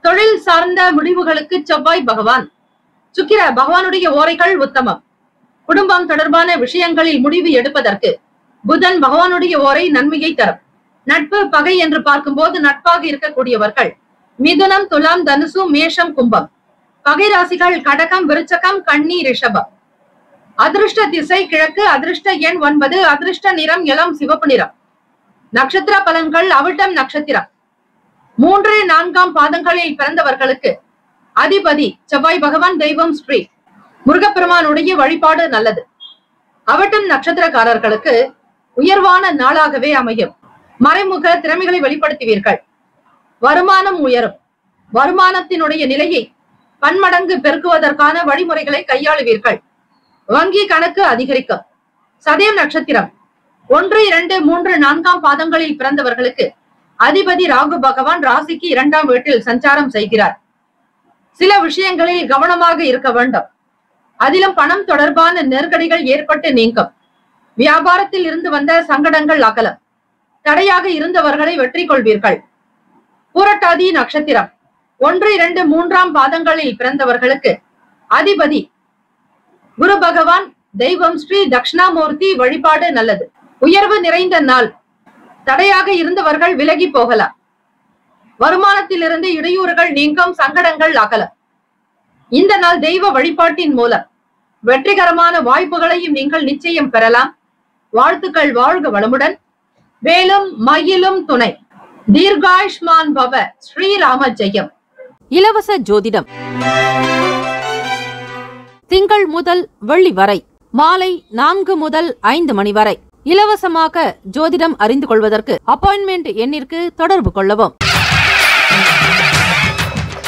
தொழில் சார்ந்த முடிவுகளுக்கு செவ்வாய் பகவான், சுக்கிர பகவானுடைய ஓரைகள் உத்தமம். குடும்பம் தொடர்பான விஷயங்களில் முடிவு எடுப்பதற்கு புதன் பகவானுடைய ஓரை நன்மையை தரும். நட்பு பகை என்று பார்க்கும்போது நட்பாக இருக்கக்கூடியவர்கள் மிதுனம், துலாம், தனுசு, மேஷம், கும்பம். பகை ராசிகள் கடகம், விருச்சகம், கன்னி, ரிஷபம். அதிர்ஷ்ட திசை கிழக்கு. அதிர்ஷ்ட எண் 9. அதிர்ஷ்ட நிறம் இளம் சிவப்பு நிறம். நட்சத்திர பலன்கள். அவிட்டம் நட்சத்திரம் 3, 4ஆம் பாதங்களில் பிறந்தவர்களுக்கு அதிபதி செவ்வாய் பகவான், தெய்வம் ஸ்ரீ முருகப்பெருமானுடைய வழிபாடு நல்லது. அவிட்டம் நட்சத்திரக்காரர்களுக்கு உயர்வான நாளாகவே அமையும். மறைமுக திறமைகளை வெளிப்படுத்துவீர்கள். வருமானம் உயரும். வருமானத்தினுடைய நிலையை பன்மடங்கு பெருக்குவதற்கான வழிமுறைகளை கையாளுவீர்கள். வங்கி கணக்கு அதிகரிக்கும். சதயம் நட்சத்திரம் 1, 2, 3, 4ஆம் பாதங்களில் பிறந்தவர்களுக்கு அதிபதி ராகு பகவான் ராசிக்கு 2ஆம் வீட்டில் சஞ்சாரம் செய்கிறார். சில விஷயங்களில் கவனமாக இருக்க வேண்டும். அதிலும் பணம் தொடர்பான நெருக்கடிகள் ஏற்பட்டு நீங்கும். வியாபாரத்தில் இருந்து வந்த சங்கடங்கள் அகலம். தடையாக இருந்தவர்களை வெற்றி கொள்வீர்கள். பூரட்டாதி நட்சத்திரம் 1, 2, 3ஆம் பாதங்களில் பிறந்தவர்களுக்கு அதிபதி குரு பகவான், தெய்வம் ஸ்ரீ தட்சிணாமூர்த்தி வழிபாடு நல்லது. உயர்வு நிறைந்த நாள். தடையாக இருந்தவர்கள் விலகி போகலாம். வருமானத்திலிருந்து இடையூறுகள் நீங்கும். சங்கடங்கள் அகலம். இந்த நாள் தெய்வ வழிபாட்டின் மூலம் வெற்றிகரமான வாய்ப்புகளையும் நீங்கள் நிச்சயம் பெறலாம். வாழ்த்துக்கள். வாழ்க வளமுடன். வேலும் மயிலும் துணை. தீர்காயுஷ்மான் பவ. ஸ்ரீராம ஜெயம். இலவச ஜோதிடம் திங்கள் முதல் வெள்ளி வரை மாலை 4 முதல் 5 மணி வரை இலவசமாக ஜோதிடம் அறிந்து கொள்வதற்கு அப்பாயின்மெண்ட் எண்ணிற்கு தொடர்பு கொள்ளவும்.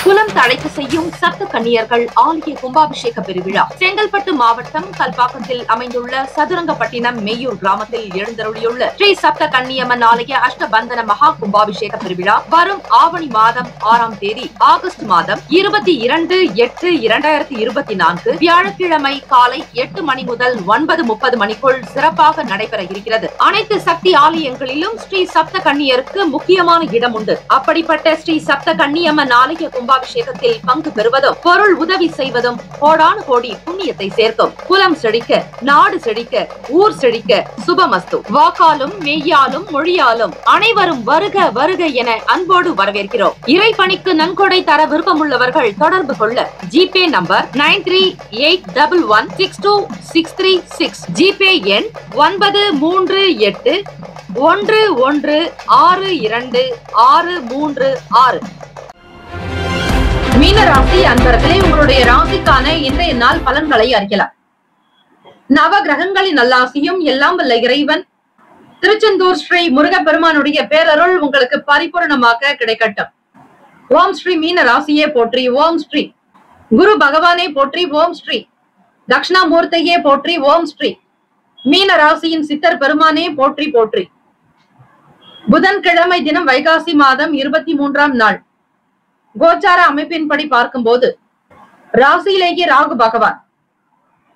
குலம் தழைக்க செய்யும் சப்த கன்னியர்கள் ஆலய கும்பாபிஷேக பெருவிழா செங்கல்பட்டு மாவட்டம் கல்பாக்கத்தில் அமைந்துள்ள சதுரங்கப்பட்டினம் மெய்யூர் கிராமத்தில் எழுந்தருளியுள்ள ஸ்ரீ சப்த கன்னியம்மன் ஆலய அஷ்டபந்தன மகா கும்பாபிஷேக பெருவிழா வரும் ஆவணி மாதம் 6ஆம் தேதி ஆகஸ்ட் மாதம் 22/8/2024 வியாழக்கிழமை காலை 8 மணி முதல் 9:30 மணிக்குள் சிறப்பாக நடைபெற இருக்கிறது. அனைத்து சக்தி ஆலயங்களிலும் ஸ்ரீ சப்த கன்னியருக்கு முக்கியமான இடம் உண்டு. அப்படிப்பட்ட ஸ்ரீ சப்த கன்னியம்மன் ஆலய கும்பாபிஷேக கும்பாபிஷேகத்தில் பங்கு பெறுவதும் பொருள் உதவி செய்வதும் கோடானு கோடி புண்ணியத்தை சேர்க்கும். குலம் செழிக்க, நாடு செழிக்க, ஊர் செழிக்க, சுபமஸ்து. வாக்காலும் மெய்யாலும் மொழியாலும் அனைவரும் வருக வருக என அன்போடு வரவேற்கிறோம். இறைப்பணிக்கு நன்கொடை தர விருப்பமுள்ளவர்கள் தொடர்பு கொள்ள ஜிபே நம்பர் 9381162636, ஜிபே எண் 9381162636. மீன ராசி அன்பர்களே, உங்களுடைய ராசிக்கான இன்றைய நாள் பலன்களை அறியலாம். நவ கிரகங்களின் நல்லாசியும் எல்லாம் வல்ல இறைவன் திருச்செந்தூர் ஸ்ரீ முருகப்பெருமானுடைய பேரருள் உங்களுக்கு பரிபூர்ணமாக கிடைக்கட்டும். ஓம் ஸ்ரீ மீன ராசியே போற்றி, ஓம் ஸ்ரீ குரு பகவானே போற்றி, ஓம் ஸ்ரீ தட்சிணாமூர்த்தியே போற்றி, ஓம் ஸ்ரீ மீன ராசியின் சித்தர் பெருமானே போற்றி போற்றி. புதன்கிழமை தினம் வைகாசி மாதம் 23ஆம் நாள் கோச்சார அமைப்பின்படி பார்க்கும்போது ராசியிலேயே ராகு பகவான்,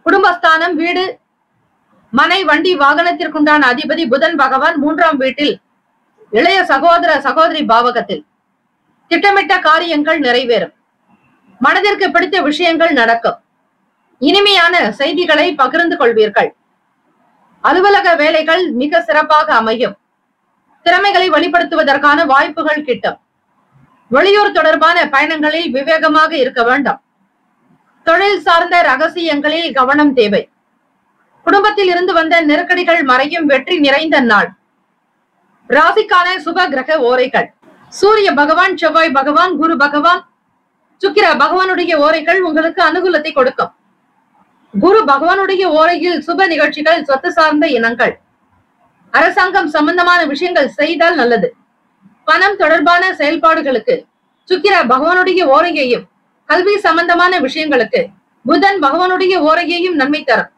குடும்பஸ்தானம், வீடு, மனை, வண்டி, வாகனத்திற்குண்டான அதிபதி புதன் பகவான் 3ஆம் வீட்டில் இளைய சகோதர சகோதரி பாவகத்தில். திட்டமிட்ட காரியங்கள் நிறைவேறும். மனதிற்கு பிடித்த விஷயங்கள் நடக்கும். இனிமையான செய்திகளை பகிர்ந்து கொள்வீர்கள். அலுவலக வேலைகள் மிக சிறப்பாக அமையும். திறமைகளை வெளிப்படுத்துவதற்கான வாய்ப்புகள் கிட்டும். வெளியூர் தொடர்பான பயணங்களில் விவேகமாக இருக்க வேண்டும். தொழில் சார்ந்த ரகசியங்களில் கவனம் தேவை. குடும்பத்தில் இருந்து வந்த நெருக்கடிகள் மறையும். வெற்றி நிறைந்த நாள். ராசிக்கான சுப கிரக ஓரைகள்: சூரிய பகவான், செவ்வாய் பகவான், குரு பகவான், சுக்கிர பகவானுடைய ஓரைகள் உங்களுக்கு அனுகூலத்தை கொடுக்கும். குரு பகவானுடைய ஓரையில் சுப நிகழ்ச்சிகள், சொத்து சார்ந்த இனங்கள், அரசாங்கம் சம்பந்தமான விஷயங்கள் செய்தால் நல்லது. பணம் தொடர்பான செயல்பாடுகளுக்கு சுக்கிர பகவானுடைய ஓரையையும், கல்வி சம்பந்தமான விஷயங்களுக்கு புதன் பகவானுடைய ஓரையையும் நன்மை தரும்.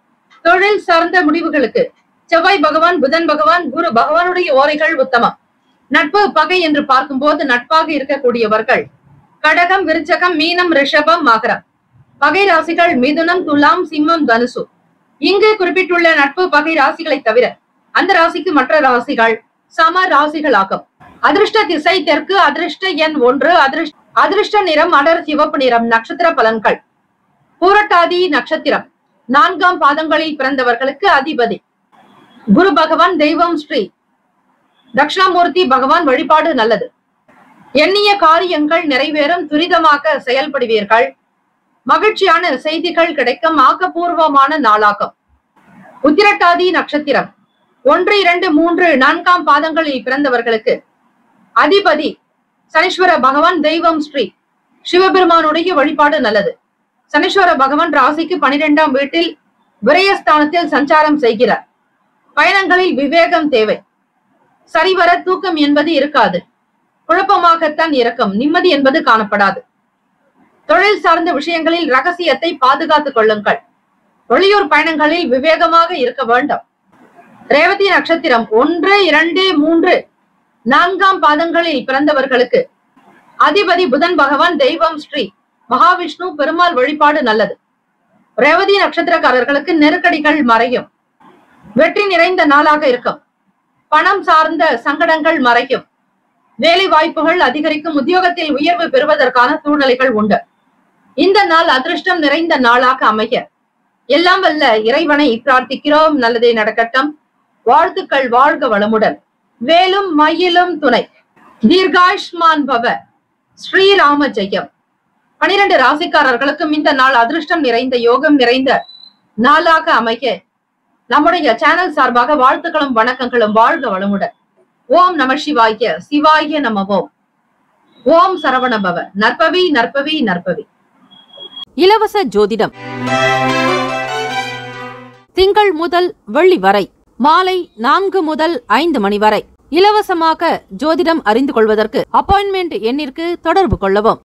தொழில் சார்ந்த முடிவுகளுக்கு செவ்வாய் பகவான், புதன் பகவான், குரு பகவானுடைய ஓரைகள் உத்தமம். நட்பு பகை என்று பார்க்கும்போது நட்பாக இருக்கக்கூடியவர்கள் கடகம், விருச்சகம், மீனம், ரிஷபம், மகரம். பகை ராசிகள் மிதுனம், துலாம், சிம்மம், தனுசு. இங்கு குறிப்பிட்டுள்ள நட்பு பகை ராசிகளை தவிர அந்த ராசிக்கு மற்ற ராசிகள் சம ராசிகள் ஆகும். அதிர்ஷ்ட திசை தெற்கு, அதிர்ஷ்ட எண் 1, அதிர்ஷ்ட நிறம் அடர் சிவப்பு நிறம். நட்சத்திர பலன்கள்: பூரட்டாதி நட்சத்திரம் 4ஆம் பாதங்களில் பிறந்தவர்களுக்கு அதிபதி குரு பகவான். தெய்வம் ஸ்ரீ தட்சிணாமூர்த்தி பகவான் வழிபாடு நல்லது. எண்ணிய காரியங்கள் நிறைவேறும். துரிதமாக செயல்படுவீர்கள். மகிழ்ச்சியான செய்திகள் கிடைக்கும். ஆக்கப்பூர்வமான நாளாகும். உத்திரட்டாதி நட்சத்திரம் 1, 2, 3, 4ஆம் பாதங்களில் பிறந்தவர்களுக்கு அதிபதி சனீஸ்வர பகவான். தெய்வம் ஸ்ரீ சிவபெருமானுடைய வழிபாடு நல்லது. சனீஸ்வர பகவான் ராசிக்கு 12ஆம் வீட்டில் விரயஸ்தானத்தில் சஞ்சாரம் செய்கிறார். பயணங்களில் விவேகம் தேவை. சரிவர தூக்கம் என்பது இருக்காது. குழப்பமாகத்தான் இருக்கும். நிம்மதி என்பது காணப்படாது. தொழில் சார்ந்த விஷயங்களில் ரகசியத்தை பாதுகாத்துக் கொள்ளுங்கள். வெளியூர் பயணங்களில் விவேகமாக இருக்க வேண்டும். ரேவதி நட்சத்திரம் 1, 2, 3, 4ஆம் பாதங்களில் பிறந்தவர்களுக்கு அதிபதி புதன் பகவான். தெய்வம் ஸ்ரீ மகாவிஷ்ணு பெருமாள் வழிபாடு நல்லது. ரேவதி நட்சத்திரக்காரர்களுக்கு நெருக்கடிகள் மறையும். வெற்றி நிறைந்த நாளாக இருக்கும். பணம் சார்ந்த சங்கடங்கள் மறையும். வேலை வாய்ப்புகள் அதிகரிக்கும். உத்தியோகத்தில் உயர்வு பெறுவதற்கான சூழ்நிலைகள் உண்டு. இந்த நாள் அதிர்ஷ்டம் நிறைந்த நாளாக அமைய எல்லாம் வல்ல இறைவனை பிரார்த்திக்கிறோம். நல்லதே நடக்கட்டும். வாழ்த்துக்கள். வாழ்க வளமுடன். வேலும் மயிலும் துணை. தீர்காயுஷ்மான் பவ. ஸ்ரீராம ஜெயம். 12 ராசிக்காரர்களுக்கும் இந்த நாள் அதிர்ஷ்டம் நிறைந்த, யோகம் நிறைந்த நாளாக அமைய நம்முடைய சேனல் சார்பாக வாழ்த்துக்களும் வணக்கங்களும். வாழ்க வளமுடன். ஓம் நம சிவாய. சிவாய நமவோம். ஓம் சரவண பவ. நற்பவி நற்பவி நற்பவி. இலவச ஜோதிடம் திங்கள் முதல் வெள்ளி வரை மாலை 4 முதல் 5 மணி வரை இலவசமாக ஜோதிடம் அறிந்து கொள்வதற்கு அப்பாயின்மெண்ட் எண்ணிற்கு தொடர்பு கொள்ளவும்.